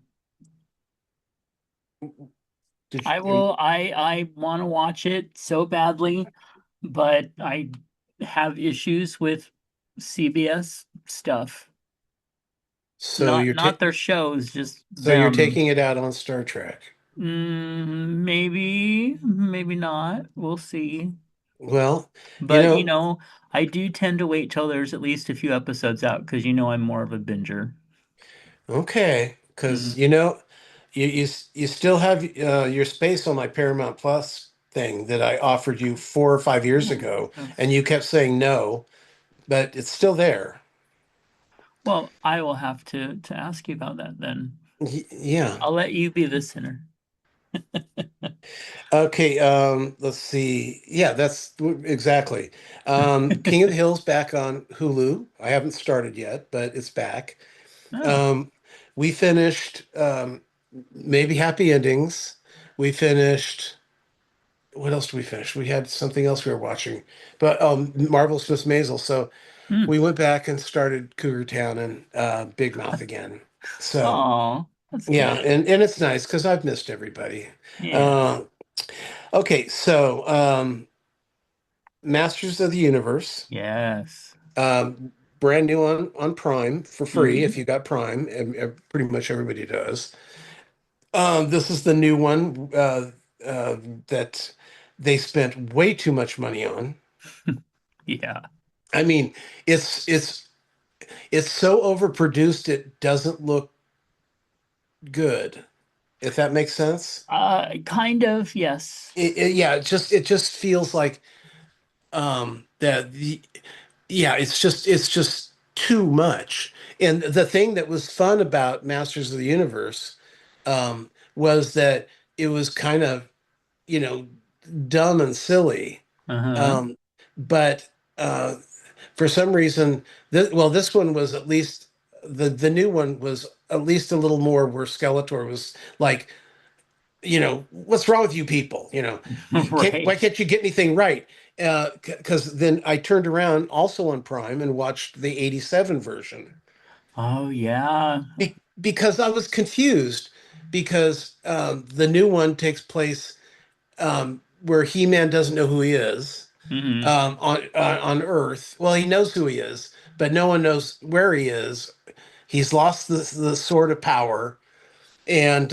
Did I you? will. I want to watch it so badly, but I have issues with CBS stuff. So Not you're ta not their shows, just so you're them. taking it out on Star Trek. Maybe, maybe not. We'll see. Well, you But know, I do tend to wait till there's at least a few episodes out because I'm more of a binger. okay, because Hmm. you still have your space on my Paramount Plus thing that I offered you 4 or 5 years Yeah, ago, and that's you kept saying no, but it's still there. well, I will have to ask you about that then. Yeah. I'll let you be the sinner. Okay, let's see. Yeah, that's exactly. King of the Hill's back on Hulu. I haven't started yet, but it's back. Oh. Um, we finished maybe Happy Endings. We finished, what else did we finish? We had something else we were watching, but Marvelous Miss Maisel. So Hmm. we went back and started Cougar Town and Big Mouth again. So Oh, that's yeah, good. and it's nice because I've missed everybody. Yeah. Uh, okay, so Masters of the Universe, Yes. brand new on Prime for free if Hmm. you got Prime, and pretty much everybody does. This is the new one uh, that they spent way too much money on. Yeah. I mean, it's so overproduced it doesn't look good, if that makes sense. Kind of, yes. Yeah, it just feels like that the yeah, it's just too much. And the thing that was fun about Masters of the Universe was that it was kind of, you know, dumb and silly. Uh-huh. Um, but for some reason, this one was at least the new one was at least a little more where Skeletor was like, what's wrong with you people? Why Right. can't you get anything right? Because then I turned around also on Prime and watched the '87 version Oh, yeah. because I was confused because the new one takes place where He-Man doesn't know who he is Hmm. on Earth. Well, he knows who he is, but no one knows where he is. He's lost the sword of power, and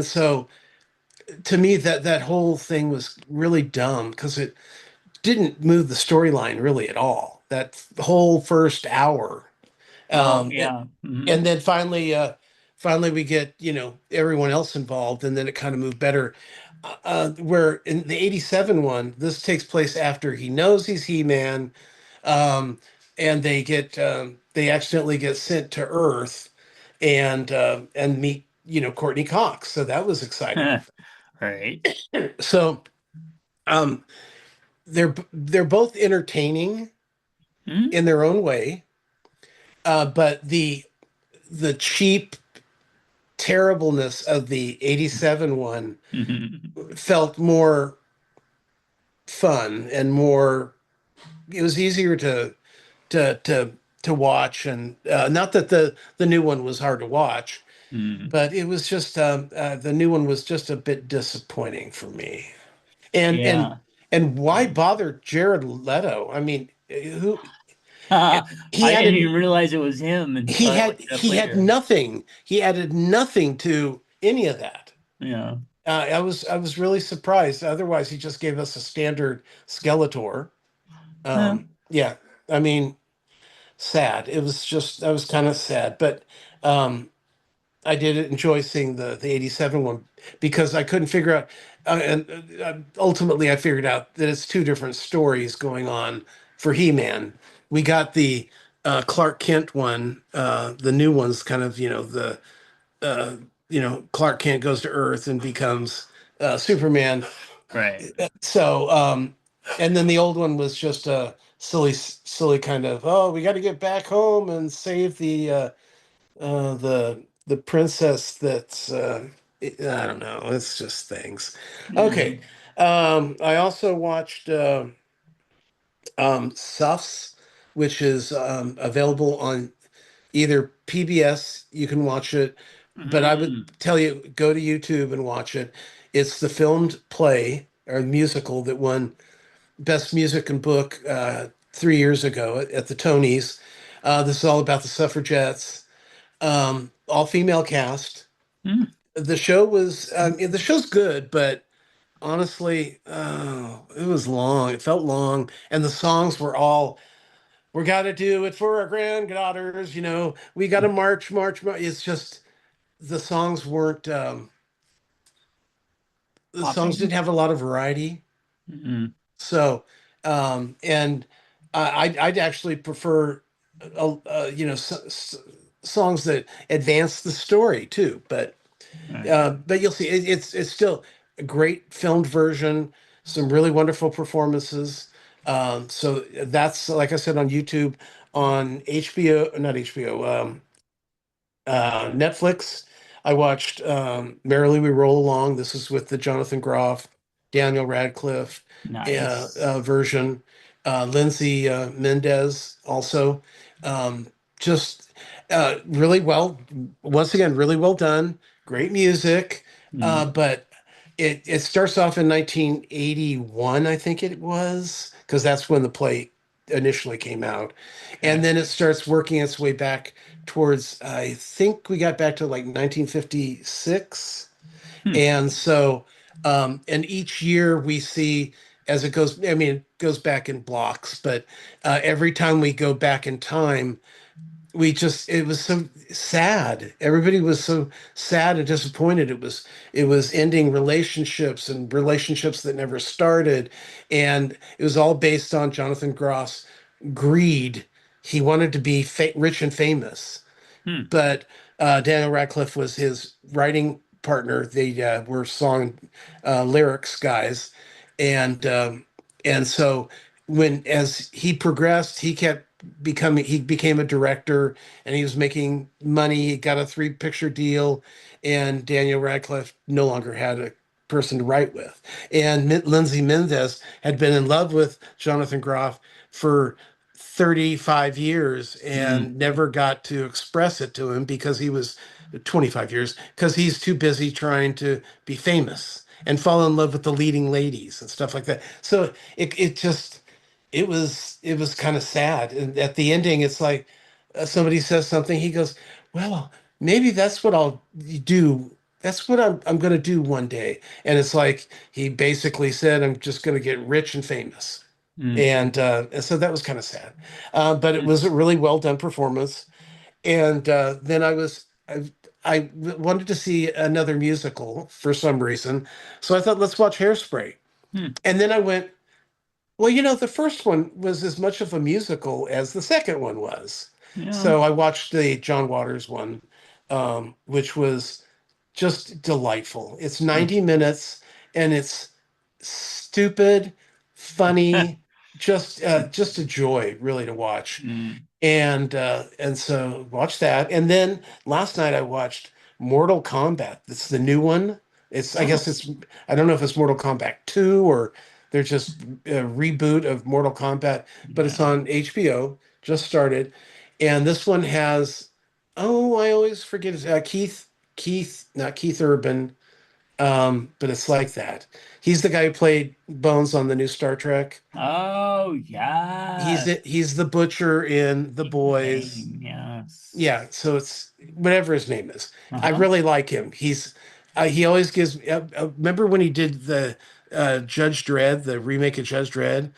so to me that whole thing was really dumb because it didn't move the storyline really at all. That whole first hour, Oh, um, yeah. Hmm. and then finally we get everyone else involved, and then it kind of moved better. Where in the '87 one, this takes place after he knows he's He-Man, um, and they accidentally get sent to Earth, and meet Courtney Cox. So that was exciting. Right. So um, they're both entertaining Hmm. in their own way, but the cheap terribleness of the '87 one felt more fun and more. It was easier to to to watch, and not that the new one was hard to watch, but it was just the new one was just a bit disappointing for me. And and Yeah. and why Yeah. bother Jared Leto? I mean, who I he didn't added even realize it was him until he I had looked it up he had later. nothing. He added nothing to any of that. Yeah. I was really surprised. Otherwise, he just gave us a standard Skeletor. Yeah. Yeah, I mean, sad. It was just I was kind of sad, but um, I did enjoy seeing the '87 one because I couldn't figure out, and ultimately I figured out that it's two different stories going on for He-Man. We got the Clark Kent one, the new one's kind of uh, Clark Kent goes to Earth and becomes Superman. Right. So, and then the old one was just a silly kind of, oh, we got to get back home and save the princess that's I don't know. It's just things. Okay. Mm, I also watched Suffs, which is available on either PBS, you can watch it, but I would mm, tell you go to YouTube and watch it. It's the filmed play or musical that won Best Music and Book 3 years ago at the Tonys. This is all about the suffragettes, all female cast. mm. The show's good, but honestly, it was long. It felt long, and the songs were all we got to do it for our granddaughters. We got to march, march, march. It's just the songs weren't. The songs didn't Popping. have a lot of variety. Mm, So, and I'd actually prefer, songs that advance the story too. right. But you'll see, it's still a great filmed version. Some really wonderful performances. So that's like I said on YouTube, on HBO, not HBO. Netflix. I watched Merrily We Roll Along. This is with the Jonathan Groff, Daniel Radcliffe Nice. version. Lindsay Mendez also. Um, just really well, once again, really well done. Great music. Mm, But it starts off in 1981, I think it was, because that's when the play initially came out. And okay. then it starts working its way back towards, I think we got back to like 1956. Hmm. And so, and each year we see as it goes, I mean, it goes back in blocks, but every time we go back in time, it was so sad. Everybody was so sad and disappointed. It was ending relationships and relationships that never started. And it was all based on Jonathan Groff's greed. He wanted to be rich and famous, Hmm. but Daniel Radcliffe was his writing partner. They were song lyrics guys, and um, and so when as he progressed, he became a director, and he was making money. He got a three-picture deal, and Daniel Radcliffe no longer had a person to write with. And Lindsay Mendez had been in love with Jonathan Groff for 35 years Mm, and never got to express it to him because he was 25 years because he's too busy trying to be famous and fall in love with the leading ladies and stuff like that. So it was kind of sad. And at the ending, it's like somebody says something. He goes, "Well, maybe that's what I'll do. That's what I'm going to do one day." And it's like he basically said, "I'm just going to get rich and famous." mm, And so that was kind of sad, but it mm, was a really well done performance. And then I wanted to see another musical for some reason, so I thought let's watch Hairspray. mm. And then I went, well, the first one was as much of a musical as the second one was. Yeah. So I watched the John Waters one, which was just delightful. It's Mm. 90 minutes and it's stupid, funny, just a joy really to watch. Mm. And so watch that. And then last night I watched Mortal Kombat. It's the new one. I guess Oh, I don't know if it's Mortal Kombat 2 or they're just a reboot of Mortal Kombat, but it's yeah. on HBO, just started. And this one has, oh, I always forget his not Keith Urban, but it's like that. He's the guy who played Bones on the new Star Trek. Oh, yeah. He's the butcher in The Keep the Boys. name. Yes. Yeah, so it's whatever his name is. I Uh-huh. really like him. He always gives. Remember when he did the Judge Dredd, the remake of Judge Dredd,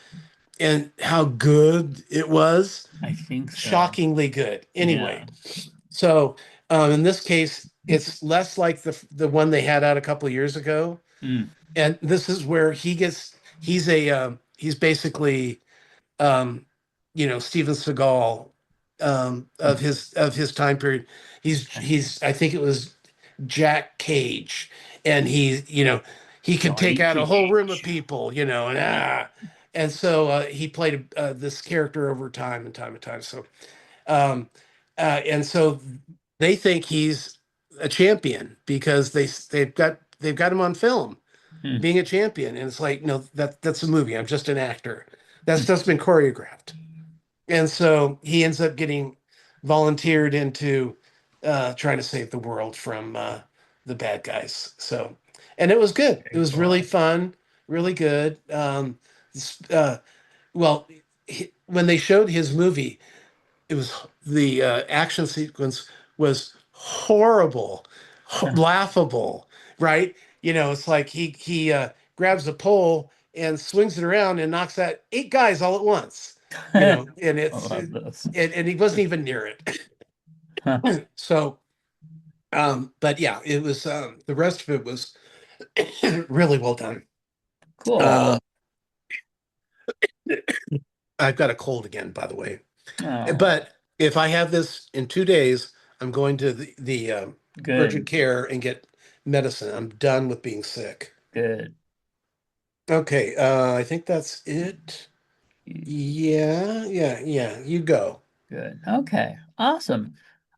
and how good it was. I think so. Shockingly good. Anyway, Yeah. so in this case, it's less like the one they had out a couple of years ago, Mm, and this is where he's basically um, Steven Seagal of mhm. his time period. Okay. I think it was Jack Cage, and he can take Johnny out a whole room of Cage. people, and Yeah. and so he played this character over time and time and time. So um, and so they think he's a champion because they've got him on film Mm, being a champion, and it's like, no, that's a movie. I'm just an actor. That mm. stuff's been choreographed. And so he ends up getting volunteered into trying to save the world from the bad guys. So, and it was good. It Very was really cool. fun, really good. S- uh, well, when they showed his movie, it was the action sequence was horrible, laughable, right? It's like he grabs a pole and swings it around and knocks out eight guys all at once, I and love those. and he wasn't even near it. Huh. So, but yeah, it was the rest of it was really well done. Cool. Uh, I've got a cold again, by the way. Oh, But if I have this in 2 days, I'm going to the urgent good. care and get medicine. I'm done with being sick. Good. Okay, I think that's it. Yeah, yeah, yeah. You go. Good. Okay. Awesome.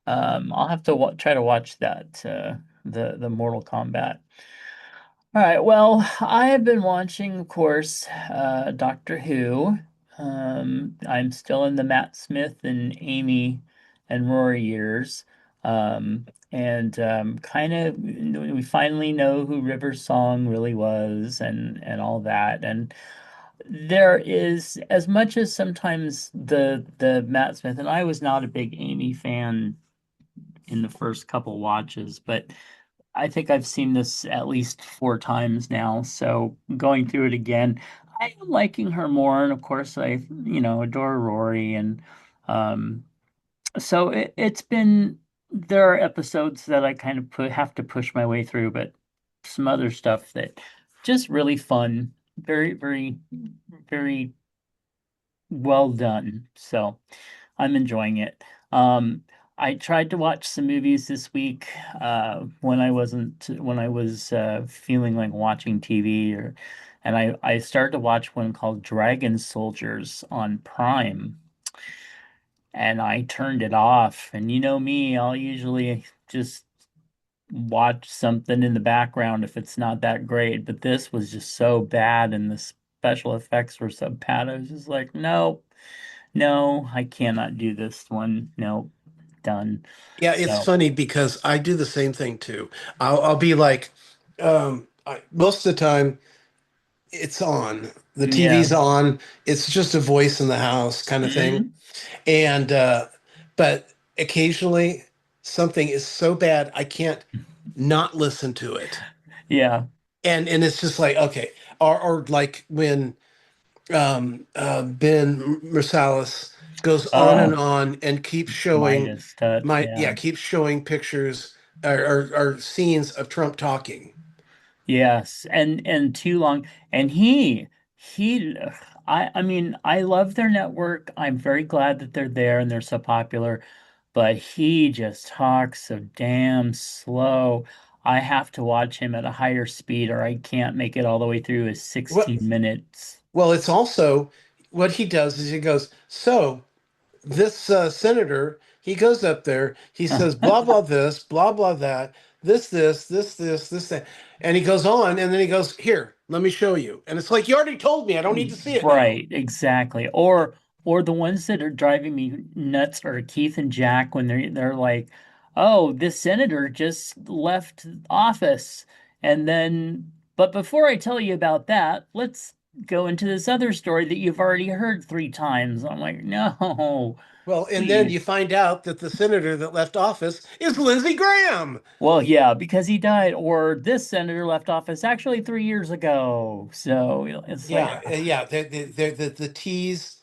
I'll have to try to watch that the Mortal Kombat. All right. Well, I have been watching, of course, Doctor Who. I'm still in the Matt Smith and Amy and Rory years. And kind of we finally know who River Song really was and all that. And there is as much as sometimes the Matt Smith, and I was not a big Amy fan in the first couple watches, but I think I've seen this at least 4 times now. So going through it again, I am liking her more. And of course, adore Rory. And um, so it's been, there are episodes that I kind of have to push my way through, but some other stuff that just really fun, very, very, very well done. So I'm enjoying it. I tried to watch some movies this week when I was feeling like watching TV and I started to watch one called Dragon Soldiers on Prime, and I turned it off. And you know me, I'll usually just watch something in the background if it's not that great, but this was just so bad and the special effects were so bad. I was just like, nope. No, I cannot do this one. Nope, done. Yeah, it's So, funny because I do the same thing too. I'll be like, most of the time it's on. The yeah. TV's on. It's just a voice in the house kind of thing. Hmm. And but occasionally something is so bad I can't not listen to it. Yeah. And it's just like, okay. Or like when Ben Marsalis goes Oh, on and keeps showing Midas touch. Yeah. keeps showing pictures or scenes of Trump talking. Yes. And too long. And he I mean, I love their network. I'm very glad that they're there and they're so popular, but he just talks so damn slow. I have to watch him at a higher speed or I can't make it all the way through his Well, 16 minutes. well, it's also what he does is he goes, so this senator, he goes up there, he says, blah, blah, this, blah, blah, that, this, that. And he goes on, and then he goes, here, let me show you. And it's like, you already told me, I don't need to see it now. Right, exactly. Or the ones that are driving me nuts are Keith and Jack when they're like, "Oh, this senator just left office." And then but before I tell you about that, let's go into this other story that you've already heard 3 times. I'm like, no, Well, and then please. you find out that the senator that left office is Lindsey Graham. Well, yeah, because he died, or this senator left office actually 3 years ago. So it's like, Yeah. The tease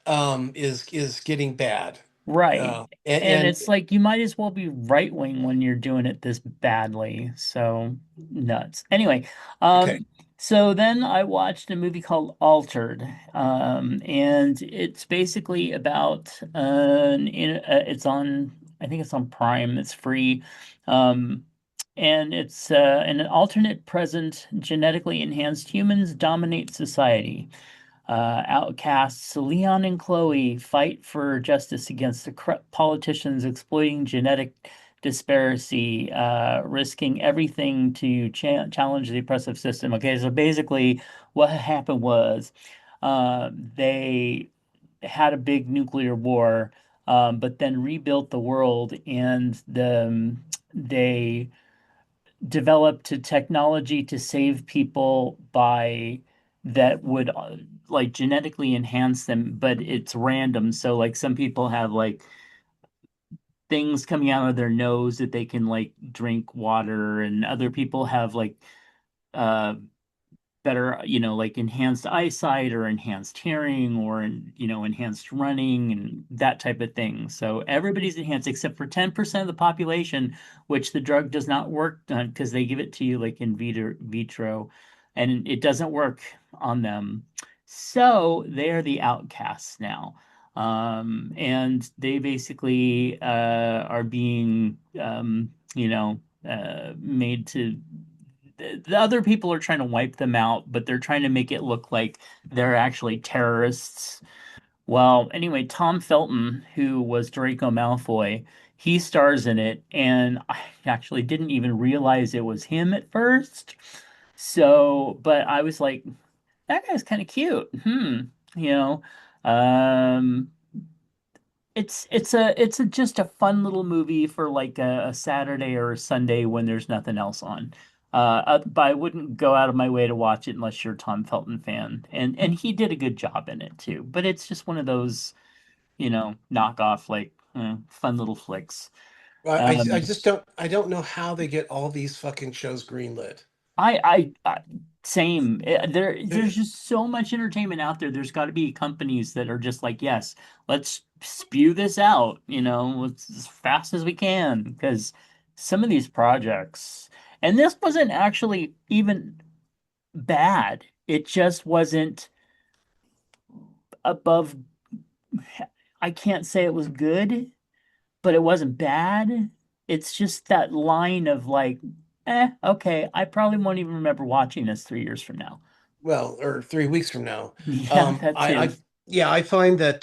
is getting bad. right. Uh, And and it's like you might as well be right wing when you're doing it this badly. So nuts. Anyway, okay. so then I watched a movie called Altered. And it's basically about it's on, I think it's on Prime, it's free. Um and it's an alternate present genetically enhanced humans dominate society. Outcasts Leon and Chloe fight for justice against the corrupt politicians exploiting genetic disparity, risking everything to challenge the oppressive system. Okay, so basically, what happened was they had a big nuclear war, but then rebuilt the world, and they developed a technology to save people by that would like genetically enhance them, but it's random. So like some people have like things coming out of their nose that they can like drink water, and other people have like uh better, like enhanced eyesight or enhanced hearing or, enhanced running and that type of thing. So everybody's enhanced except for 10% of the population, which the drug does not work on because they give it to you like in vitro, and it doesn't work on them. So they are the outcasts now. And they basically are being, made to the other people are trying to wipe them out, but they're trying to make it look like they're actually terrorists. Well, anyway, Tom Felton, who was Draco Malfoy, he stars in it, and I actually didn't even realize it was him at first. So, but I was like, that guy's kind of cute. You know. Um, it's just a fun little movie for like a Saturday or a Sunday when there's nothing else on. But I wouldn't go out of my way to watch it unless you're a Tom Felton fan, and he did a good job in it too. But it's just one of those, knockoff like fun little flicks. I Um, just I don't know how they get all these fucking shows greenlit. I same. There's just so much entertainment out there. There's got to be companies that are just like, yes, let's spew this out, as fast as we can, because some of these projects, and this wasn't actually even bad. It just wasn't above. I can't say it was good, but it wasn't bad. It's just that line of like, okay, I probably won't even remember watching this 3 years from now. Well, or 3 weeks from now. Yeah, that I too. yeah, I find that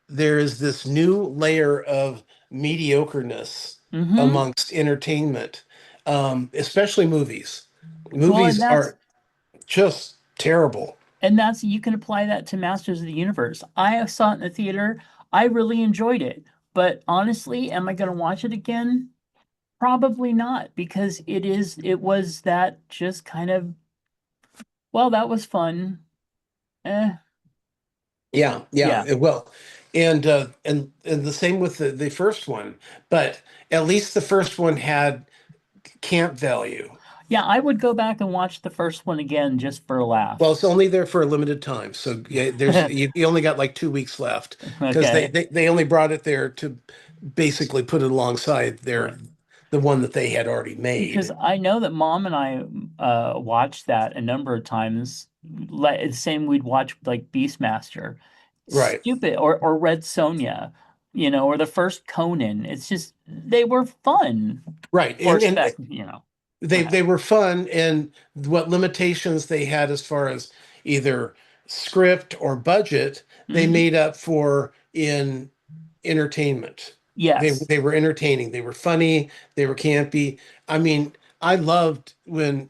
there is this new layer of mediocreness Mm-hmm. amongst entertainment, especially movies. Well, and Movies that's are just terrible. and that's you can apply that to Masters of the Universe. I saw it in the theater. I really enjoyed it. But honestly, am I going to watch it again? Probably not, because it was that just kind of, well, that was fun. Eh, Yeah. yeah. Well, and the same with the first one, but at least the first one had camp value. Yeah, I would go back and watch the first one again just for a Well, laugh. it's only there for a limited time, so yeah, you only got like 2 weeks left because Okay. they only brought it there to basically put it alongside Right. the one that they had already Because made. I know that mom and I watched that a number of times. Like the same we'd watch like Beastmaster. Right, Stupid or Red Sonja, or the first Conan. It's just they were fun right, for and what they have were fun, and what limitations they had as far as either script or budget, you. they Hmm. made up for in entertainment. Yes. They were entertaining. They were funny. They were campy. I mean, I loved when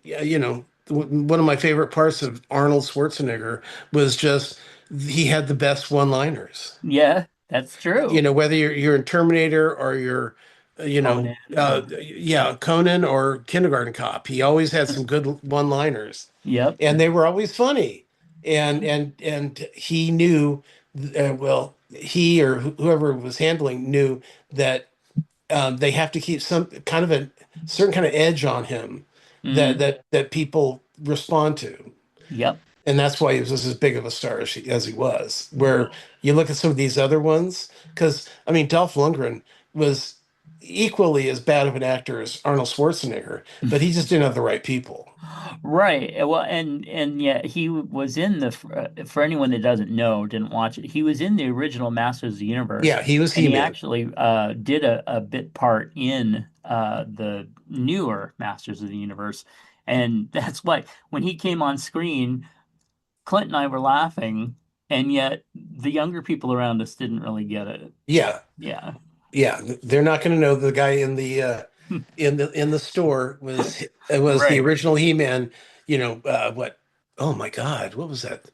one of my favorite parts of Arnold Schwarzenegger was just he had the best one-liners. Yeah, that's true. Whether you're in Terminator or you're Conan or yeah, Conan or Kindergarten Cop. He always had some good one-liners, yep. and they were always funny. And he knew, well, he or whoever was handling knew that they have to keep some kind of a certain kind of edge on him Mm, that people respond to. yep. And that's why he was as big of a star as he was. Where Well, you look at some of these other ones, because I mean, Dolph Lundgren was equally as bad of an actor as Arnold Schwarzenegger, but he just didn't have the right people. right. Well, and yeah, he was in for anyone that doesn't know, didn't watch it. He was in the original Masters of the Universe, Yeah, he was and he He-Man. actually did a bit part in the newer Masters of the Universe, and that's why when he came on screen, Clint and I were laughing, and yet the younger people around us didn't really get it. Yeah, Yeah. yeah. They're not going to know the guy in the store was the Right. original He-Man. What? Oh my God, what was that?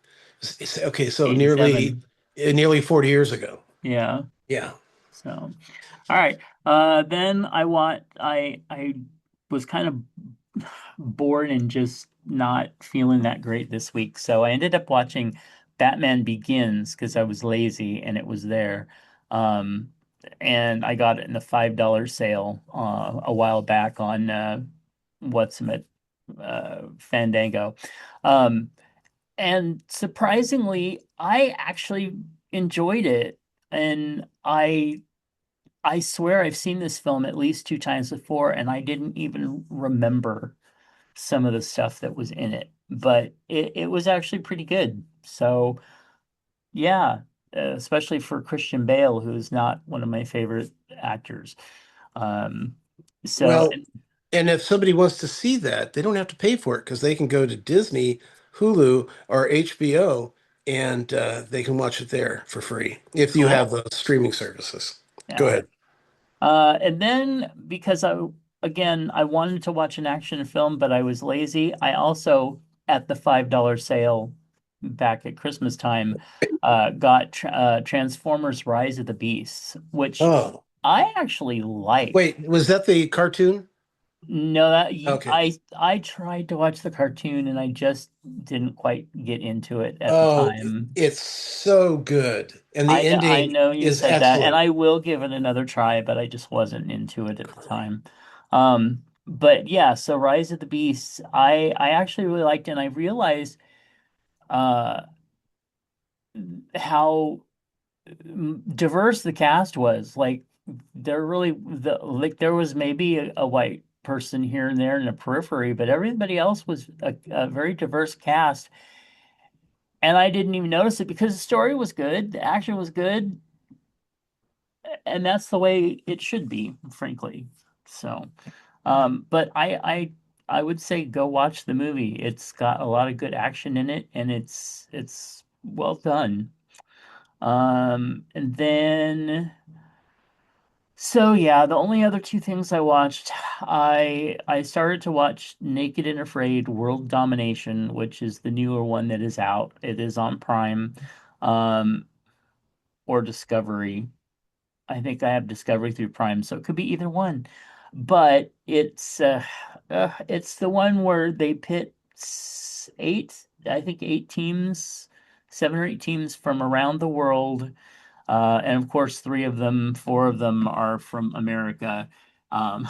Okay, so nearly 87. 40 years ago. Yeah. Yeah. So, all right. Then I was kind of bored and just not feeling that great this week. So I ended up watching Batman Begins because I was lazy and it was there. Um, and I got it in the $5 sale a while back on what's it, Fandango. Um, and surprisingly, I actually enjoyed it. And I swear I've seen this film at least two times before, and I didn't even remember some of the stuff that was in it. But it was actually pretty good. So, yeah, especially for Christian Bale, who's not one of my favorite actors. Um, so, Well, and if somebody wants to see that, they don't have to pay for it because they can go to Disney, Hulu, or HBO, and they can watch it there for free if you have cool. those streaming services. Go Yeah. ahead. And then because again, I wanted to watch an action film, but I was lazy. I also, at the $5 sale back at Christmas time, got Transformers Rise of the Beasts, which Oh, I actually like. wait, was that the cartoon? No, Okay. I tried to watch the cartoon and I just didn't quite get into it at the Oh, time. it's so good. And the I ending know you is said that, and excellent. I will give it another try, but I just wasn't into it at the time. But yeah, so Rise of the Beasts, I actually really liked, it, and I realized uh how diverse the cast was. Like there was maybe a white person here and there in the periphery, but everybody else was a very diverse cast, and I didn't even notice it because the story was good, the action was good, and that's the way it should be, frankly. So, but I would say go watch the movie. It's got a lot of good action in it, and it's well done. And then so yeah, the only other two things I watched, I started to watch Naked and Afraid: World Domination, which is the newer one that is out. It is on Prime, um, or Discovery. I think I have Discovery through Prime, so it could be either one. But it's the one where they pit I think eight teams, seven or eight teams from around the world, and of course, four of them are from America. Um,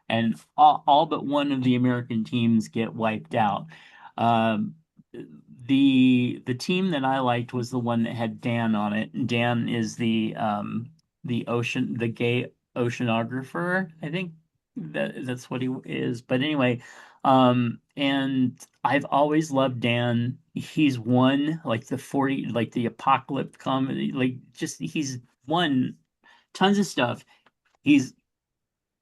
and all but one of the American teams get wiped out. Um, the team that I liked was the one that had Dan on it. Dan is the gay oceanographer. I think that's what he is. But anyway, and I've always loved Dan. He's won like the apocalypse comedy, like just he's won tons of stuff. He's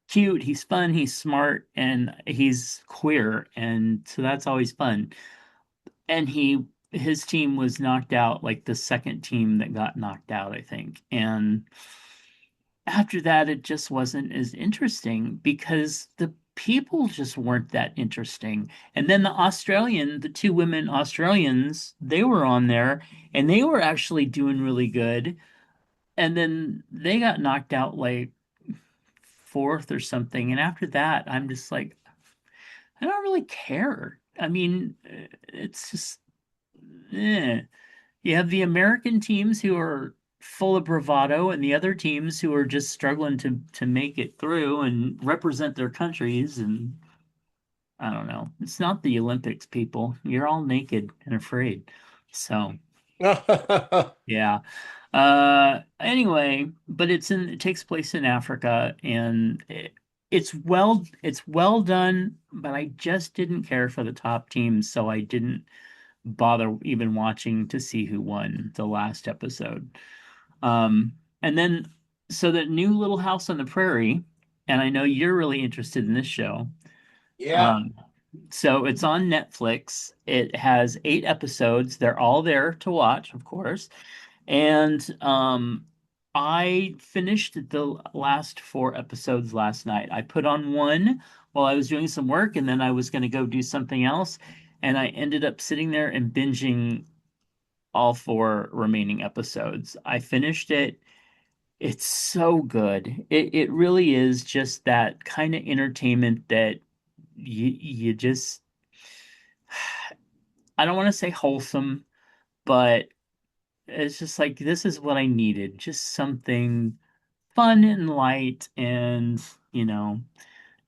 cute, he's fun, he's smart, and he's queer, and so that's always fun. And his team was knocked out, like the second team that got knocked out, I think. And after that, it just wasn't as interesting because the people just weren't that interesting. And then the two women Australians, they were on there and they were actually doing really good. And then they got knocked out like 4th or something. And after that, I'm just like, I don't really care. I mean, it's just, eh. You have the American teams who are full of bravado and the other teams who are just struggling to make it through and represent their countries. And I don't know. It's not the Olympics, people. You're all naked and afraid. So, yeah. Anyway, but it takes place in Africa and it's well done, but I just didn't care for the top teams, so I didn't bother even watching to see who won the last episode. And then so that new Little House on the Prairie, and I know you're really interested in this show. Yeah. Um, so it's on Netflix. It has 8 episodes. They're all there to watch, of course. And I finished the last 4 episodes last night. I put on one while I was doing some work, and then I was going to go do something else. And I ended up sitting there and binging all 4 remaining episodes. I finished it. It's so good. It really is just that kind of entertainment that you just, I don't want to say wholesome, but it's just like this is what I needed. Just something fun and light and, you know,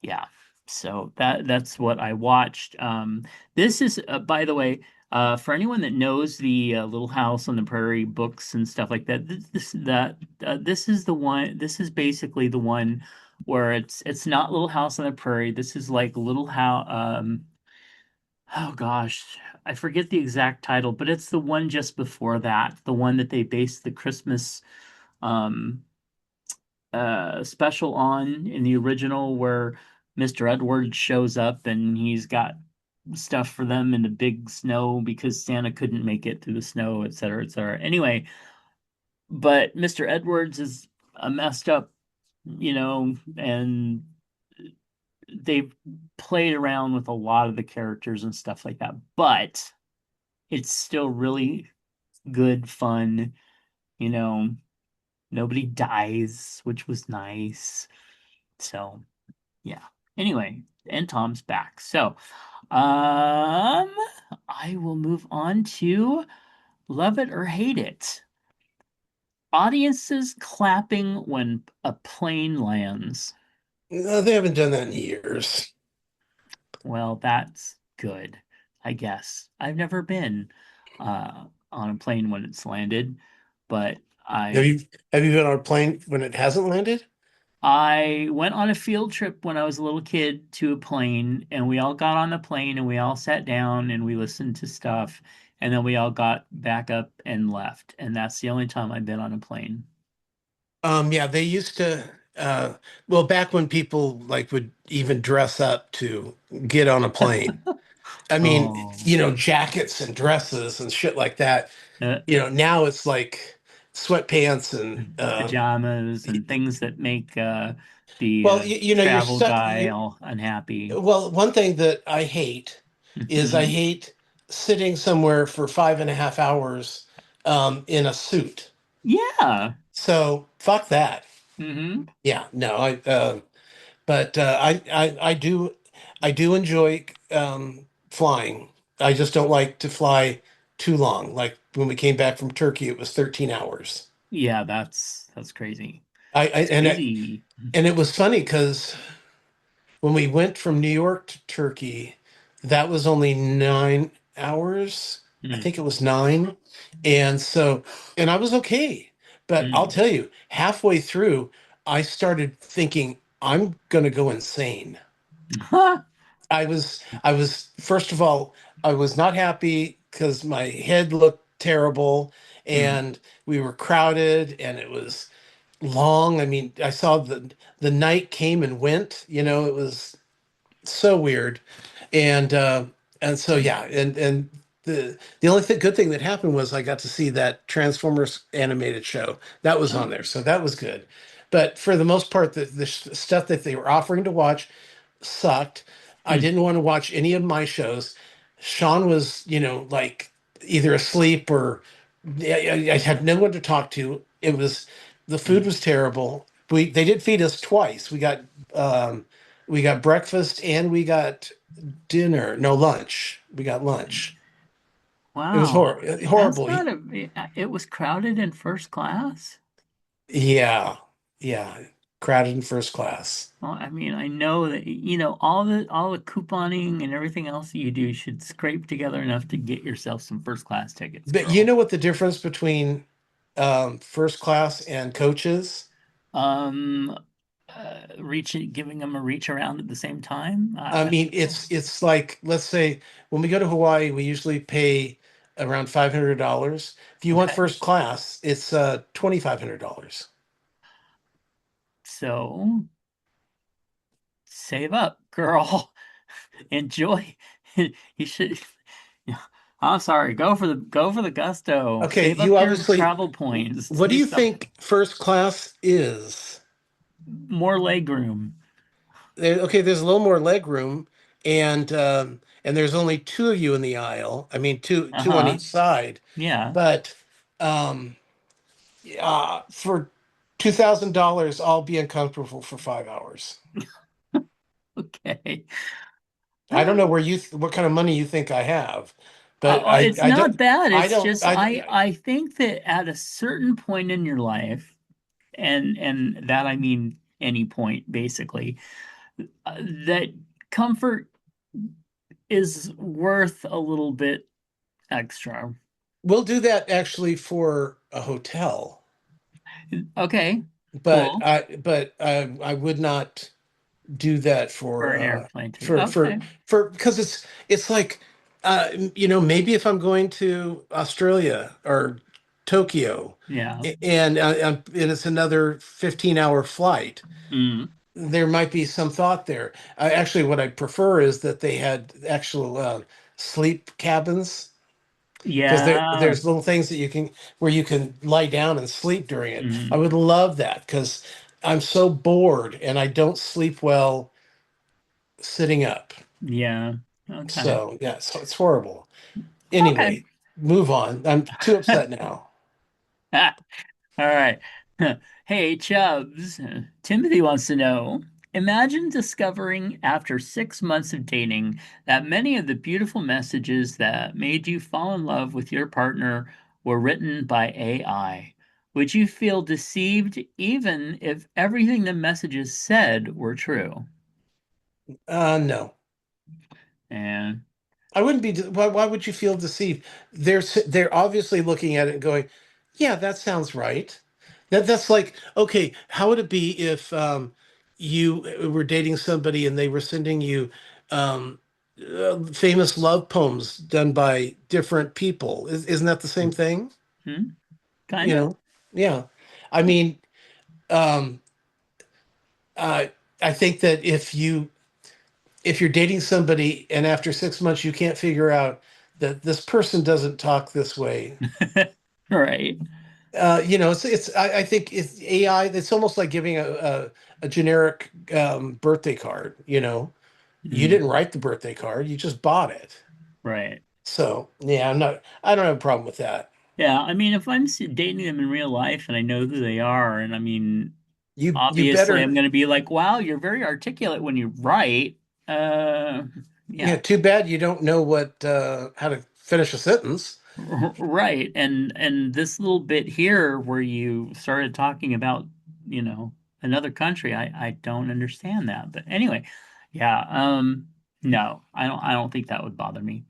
yeah. So that's what I watched. This is by the way, for anyone that knows the Little House on the Prairie books and stuff like that, this is the one. This is basically the one where it's not Little House on the Prairie. This is like Little House. Oh gosh, I forget the exact title, but it's the one just before that, the one that they based the Christmas um special on in the original where Mr. Edwards shows up and he's got stuff for them in the big snow because Santa couldn't make it through the snow, et cetera, et cetera. Anyway, but Mr. Edwards is a messed up, and they've played around with a lot of the characters and stuff like that, but it's still really good fun, you know. Nobody dies, which was nice. So, yeah. Anyway, and Tom's back. So, I will move on to Love It or Hate It. Audiences clapping when a plane lands. No, they haven't done that in years. Well, that's good, I guess. I've never been on a plane when it's landed, but Have I you have you been on a plane when it hasn't landed? I went on a field trip when I was a little kid to a plane, and we all got on the plane and we all sat down and we listened to stuff, and then we all got back up and left. And that's the only time I've been on a plane. Yeah, they used to well, back when people like would even dress up to get on a plane. I mean, Oh, jackets and dresses and shit like that. uh, Now it's like sweatpants and pajamas and things that make the well, you're travel stuck. guy all unhappy. Well, one thing that I hate is I Mhm. hate sitting somewhere for 5.5 hours in a suit. Yeah. So fuck that. Hmm. Yeah, no, but I do enjoy flying. I just don't like to fly too long. Like when we came back from Turkey, it was 13 hours. Yeah, that's crazy. I It's and it crazy. and it was funny because when we went from New York to Turkey, that was only 9 hours. I Mm, think it was nine. And I was okay. But I'll mm. tell you, halfway through, I started thinking, I'm gonna go insane. First of all, I was not happy because my head looked terrible Mm. and we were crowded and it was long. I mean, I saw the night came and went, it was so weird. And so Mm. yeah, and the only good thing that happened was I got to see that Transformers animated show. That was on Oh. there. So that was good. But for the most part, the stuff that they were offering to watch sucked. I Mm. didn't want to watch any of my shows. Sean was, like either asleep or I had no one to talk to. The food Mm. was terrible. they did feed us twice. We got breakfast and we got dinner. No, lunch. We got lunch. It was Wow, that's horrible. gotta be, it was crowded in first class. Yeah, yeah, crowded in first class. Well, I mean, I know that all the couponing and everything else that you do should scrape together enough to get yourself some first class tickets, But you girl. know what the difference between first class and coaches? Um, giving them a reach around at the same time. I I don't mean, know. it's like, let's say when we go to Hawaii, we usually pay around $500. If you want Okay, first class, it's $2,500. so save up, girl. Enjoy. You should. Yeah, I'm sorry. Go for the gusto. Okay, Save up you your obviously, travel points. what do Do you something. think first class is? More leg room. Okay, there's a little more leg room, and there's only two of you in the aisle. I mean, two on Uh-huh. each side. Yeah. But um, for $2,000, I'll be uncomfortable for 5 hours. Okay. I don't know what kind of money you think I have, but It's not that. I It's don't, just I think that at a certain point in your life, and that I mean any point basically, that comfort is worth a little bit extra. we'll do that actually for a hotel, Okay. but Cool. I would not do that For an airplane ticket. for Okay. because it's like maybe if I'm going to Australia or Tokyo Yeah. and it's another 15-hour flight, Mm. there might be some thought there. Actually, what I prefer is that they had actual sleep cabins because Yeah. there's little things that you can where you can lie down and sleep during it. I Mm. would love that because I'm so bored and I don't sleep well sitting up. Yeah. Okay. So yeah, so it's horrible. Okay. Anyway, move on. I'm too upset now. All right. Hey, Chubbs. Timothy wants to know. Imagine discovering after 6 months of dating that many of the beautiful messages that made you fall in love with your partner were written by AI. Would you feel deceived even if everything the messages said were true? No, And I wouldn't be. Why would you feel deceived? They're obviously looking at it and going, "Yeah, that sounds right." That's like, okay, how would it be if you were dating somebody and they were sending you um, famous love poems done by different people? Isn't that the same thing? hmm, kind You of. know? Yeah. I mean, um, I think that if you're dating somebody and after 6 months you can't figure out that this person doesn't talk this way, Right. I think it's AI. It's almost like giving a generic birthday card. You Mm, didn't write the birthday card; you just bought it. right. So yeah, I don't have a problem with that. Yeah, I mean, if I'm dating them in real life and I know who they are, and I mean, You obviously I'm better. going to be like, wow, you're very articulate when you write. Uh, Yeah, yeah, too bad you don't know what how to finish a sentence. right. And this little bit here where you started talking about, you know, another country, I don't understand that. But anyway, yeah, no, I don't think that would bother me.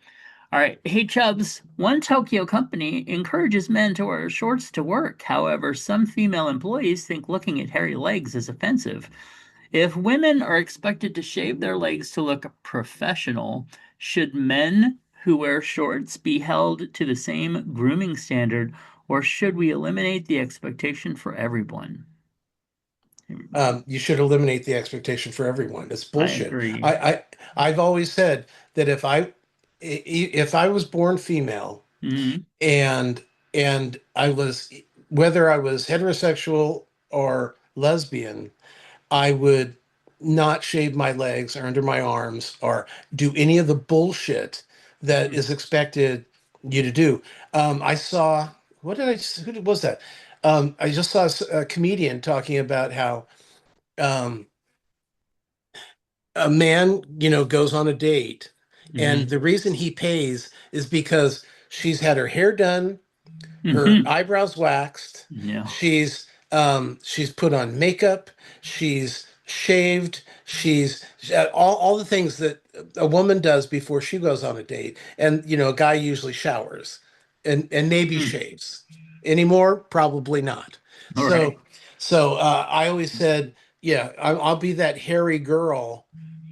All right. Hey, Chubbs. One Tokyo company encourages men to wear shorts to work. However, some female employees think looking at hairy legs is offensive. If women are expected to shave their legs to look professional, should men who wear shorts be held to the same grooming standard, or should we eliminate the expectation for everyone? You should eliminate the expectation for everyone. It's I bullshit. agree. I've always said that if I was born female Hmm. and I was whether I was heterosexual or lesbian, I would not shave my legs or under my arms or do any of the bullshit that is expected you to do. I saw what did I who was that? I just saw a comedian talking about how um, a man, goes on a date, and Hmm. the reason he pays is because she's had her hair done, her Hmm. eyebrows waxed, Yeah. she's put on makeup, she's shaved, she's all the things that a woman does before she goes on a date. And a guy usually showers and maybe Mm. shaves. Anymore? Probably not. All right. So I always said, yeah, I'll be that hairy girl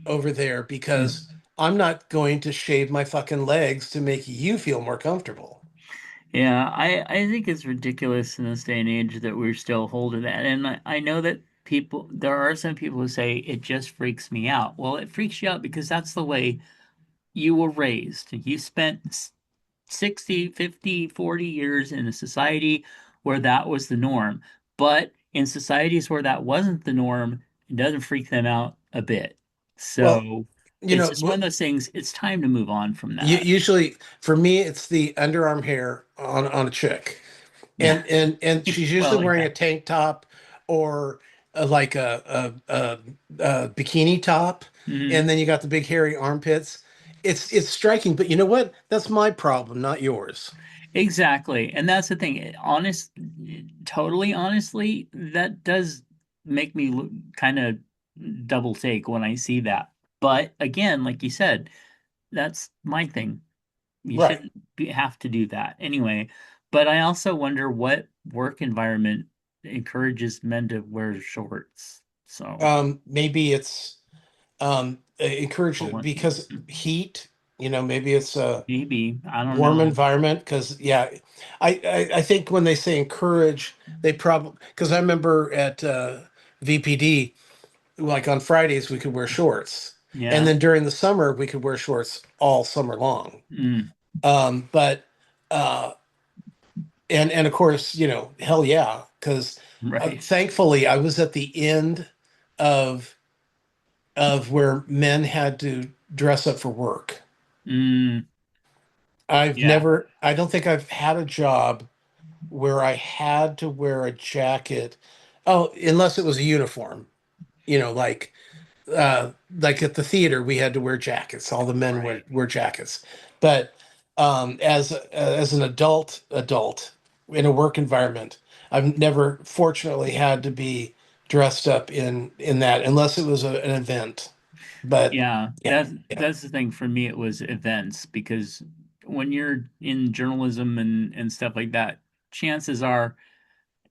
over there Mm. because I'm not going to shave my fucking legs to make you feel more comfortable. Yeah, I think it's ridiculous in this day and age that we're still holding that. And I know that there are some people who say it just freaks me out. Well, it freaks you out because that's the way you were raised. You spent 60, 50, 40 years in a society where that was the norm. But in societies where that wasn't the norm, it doesn't freak them out a bit. Well, So you it's know, just one of those things. It's time to move on from that. usually for me, it's the underarm hair on a chick, Yeah. and she's usually Well, wearing yeah. a tank top or like a bikini top, and Mhm. then you got the big hairy armpits. It's striking, but you know what? That's my problem, not yours. Exactly. And that's the thing. Totally honestly, that does make me kind of double take when I see that. But again, like you said, that's my thing. You Right. shouldn't have to do that anyway. But I also wonder what work environment encourages men to wear shorts. So, Maybe it's or encouraged what? because heat. Maybe it's a Maybe. I don't warm know. environment because yeah, I think when they say encourage, they probably because I remember at VPD, like on Fridays we could wear shorts, and Yeah. then during the summer we could wear shorts all summer long. Mm, But uh and of course, hell yeah, because right. thankfully I was at the end of where men had to dress up for work. Mm, yeah. I don't think I've had a job where I had to wear a jacket. Oh, unless it was a uniform, like at the theater, we had to wear jackets. All the men Right. wear jackets. But as an adult in a work environment, I've never fortunately had to be dressed up in that unless it was an event. But Yeah, yeah, yeah, that's the thing for me. It was events because when you're in journalism and stuff like that, chances are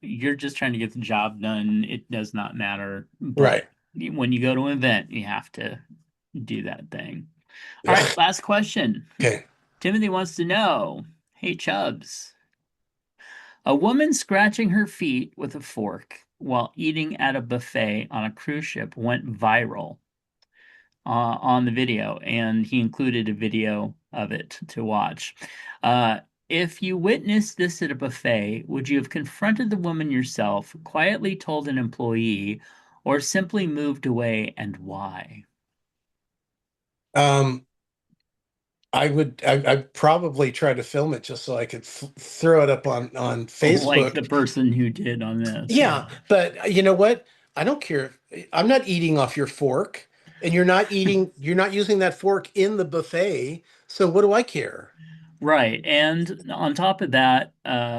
you're just trying to get the job done. It does not matter. But right. when you go to an event, you have to do that thing. All right, last question. Okay. Timothy wants to know, hey Chubbs, a woman scratching her feet with a fork while eating at a buffet on a cruise ship went viral on the video, and he included a video of it to watch. Uh, if you witnessed this at a buffet, would you have confronted the woman yourself, quietly told an employee, or simply moved away, and why? Um, I'd probably try to film it just so I could throw it up on Like Facebook. the person who did on this, yeah. Yeah, but you know what? I don't care. I'm not eating off your fork, and you're not using that fork in the buffet. So what do I care? Right. And on top of that,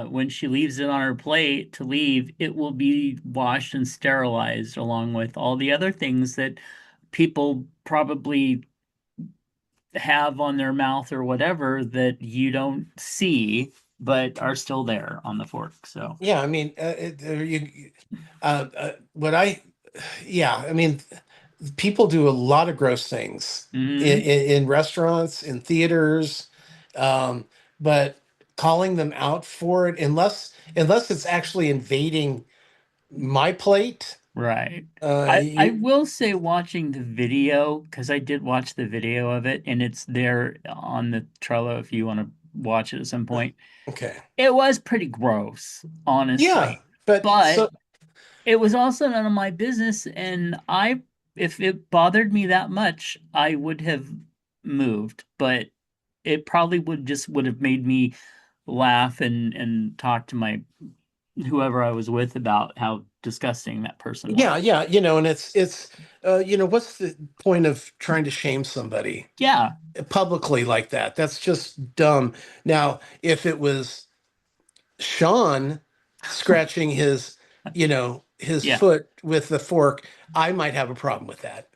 when she leaves it on her plate to leave, it will be washed and sterilized along with all the other things that people probably have on their mouth or whatever that you don't see but are still there on the fork. So, Yeah, I mean, what I, yeah, I mean, people do a lot of gross things mhm, in restaurants, in theaters, um, but calling them out for it, unless it's actually invading my plate, right. I you will say watching the video, because I did watch the video of it and it's there on the Trello if you want to watch it at some point. okay, It was pretty gross, yeah, honestly. but But so it was also none of my business, and if it bothered me that much, I would have moved, but it probably would have made me laugh and talk to my whoever I was with about how disgusting that person was. Yeah, yeah, and it's what's the point of trying to shame somebody Yeah, publicly like that? That's just dumb. Now, if it was Sean scratching his yeah. foot with the fork, I might have a problem with that.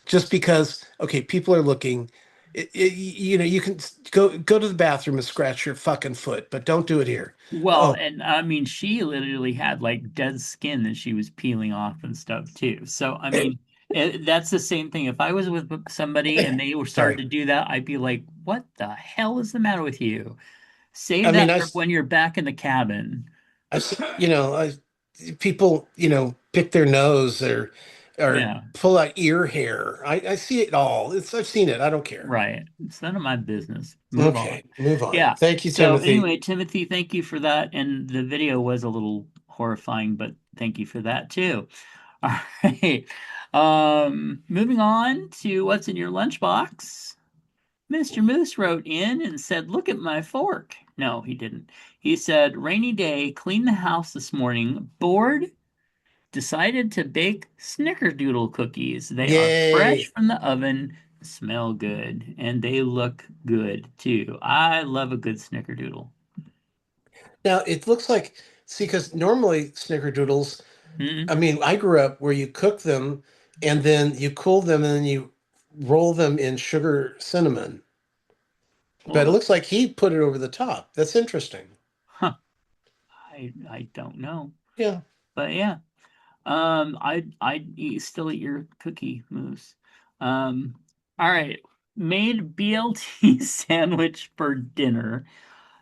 Just because, okay, people are looking. You can go to the bathroom and scratch your fucking foot, but don't do it here. Well, Oh, and I mean, she literally had like dead skin that she was peeling off and stuff too. So, I eh, mean, that's the same thing. If I was with somebody and they were starting sorry. to do that, I'd be like, "What the hell is the matter with you? I Save mean, that for when you're back in the cabin." people, pick their nose or Yeah, pull out ear hair. I see it all. I've seen it. I don't care. right. It's none of my business. Move on. Okay, move on. Yeah. Thank you, So Timothy. anyway, Timothy, thank you for that. And the video was a little horrifying, but thank you for that too. All right. Moving on to what's in your lunchbox. Mr. Moose wrote in and said, "Look at my fork." No, he didn't. He said, "Rainy day, cleaned the house this morning, bored, decided to bake snickerdoodle cookies. They are fresh Yay. from the oven, smell good, and they look good too. I love a good snickerdoodle." Now it looks like, see, because normally snickerdoodles, I Mm, mean, I grew up where you cook them and then you cool them and then you roll them in sugar cinnamon. But it well, looks like he put it over the top. That's interesting. huh, I don't know. Yeah. But yeah. Still eat your cookie mousse. All right. Made BLT sandwich for dinner.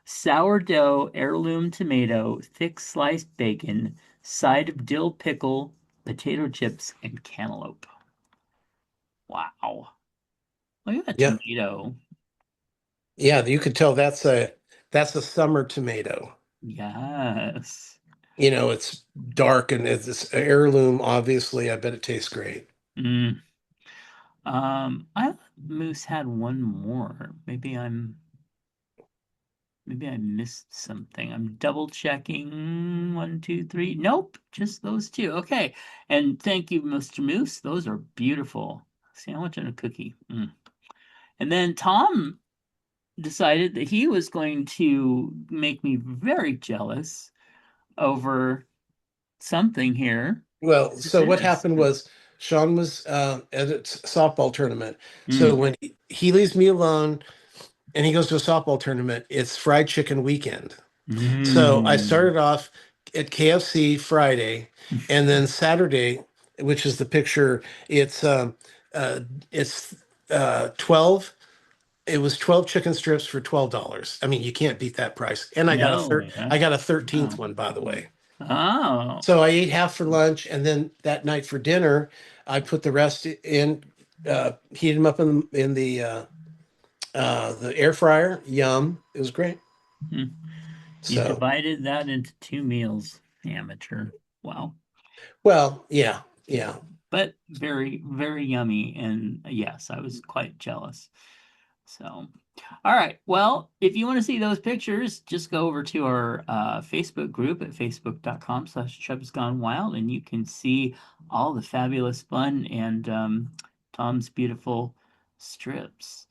Sourdough, heirloom tomato, thick sliced bacon, side of dill pickle, potato chips, and cantaloupe. Wow. Look at that Yeah. tomato. Yeah, you could tell that's a summer tomato. Yes. It's dark and it's heirloom, obviously. I bet it tastes great. Mm. I thought Moose had one more. Maybe I missed something. I'm double checking. One, two, three. Nope, just those two. Okay. And thank you, Mr. Moose. Those are beautiful. Sandwich and a cookie. Mm. And then Tom decided that he was going to make me very jealous over something here. Well, What is so what this? happened was Sean was at a softball tournament. So Mm. when he leaves me alone and he goes to a softball tournament, it's fried chicken weekend. So I Mm. started off at KFC Friday, and then Saturday, which is the picture, uh, it's 12. It was 12 chicken strips for $12. I mean, you can't beat that price. And No, I that's got a 13th wow. one, by the way. Oh. So I ate half for lunch, and then that night for dinner, I put the rest in, heated them up in the air fryer. Yum! It was great. Hmm. You So, divided that into two meals. Amateur. Wow. well, yeah, yeah. But very, very yummy. And yes, I was quite jealous. So, all right. Well, if you want to see those pictures, just go over to our Facebook group at facebook.com/Chubs Gone Wild, and you can see all the fabulous fun and Tom's beautiful strips.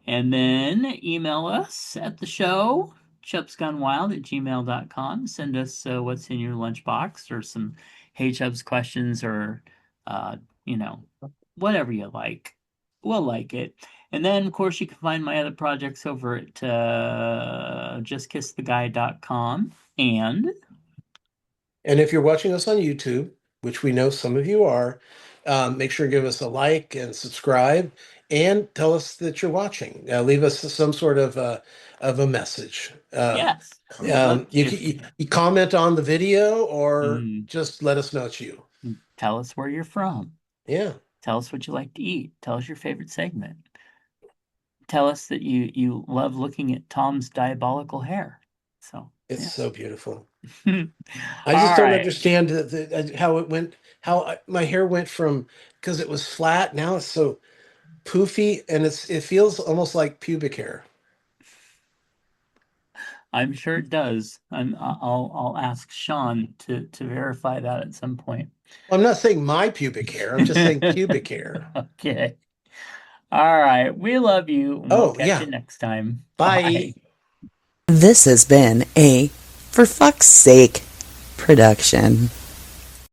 And then email us at the show, chubsgonewild@gmail.com. Send us what's in your lunchbox or some Hey Chubs questions or, uh, you know, whatever you like. We'll like it. And then, of course, you can find my other projects over at justkisstheguy.com. And And if you're watching us on YouTube, which we know some of you are, make sure to give us a like and subscribe, and tell us that you're watching. Leave us some sort of a message. yes, look, You comment on the video or mm, just let us know it's you. tell us where you're from. Yeah, Tell us what you like to eat. Tell us your favorite segment. Tell us that you love looking at Tom's diabolical hair. So, it's yeah. so beautiful. All I just don't right. understand how it went, my hair went from, because it was flat, now it's so poofy, and it feels almost like pubic hair. I'm sure it does. I'll ask Sean to verify that at some point. I'm not saying my pubic hair. I'm just saying pubic hair. Okay. All right. We love you, and we'll Oh, catch yeah. you next time. Bye. Bye. This has been a For Fuck's Sake production.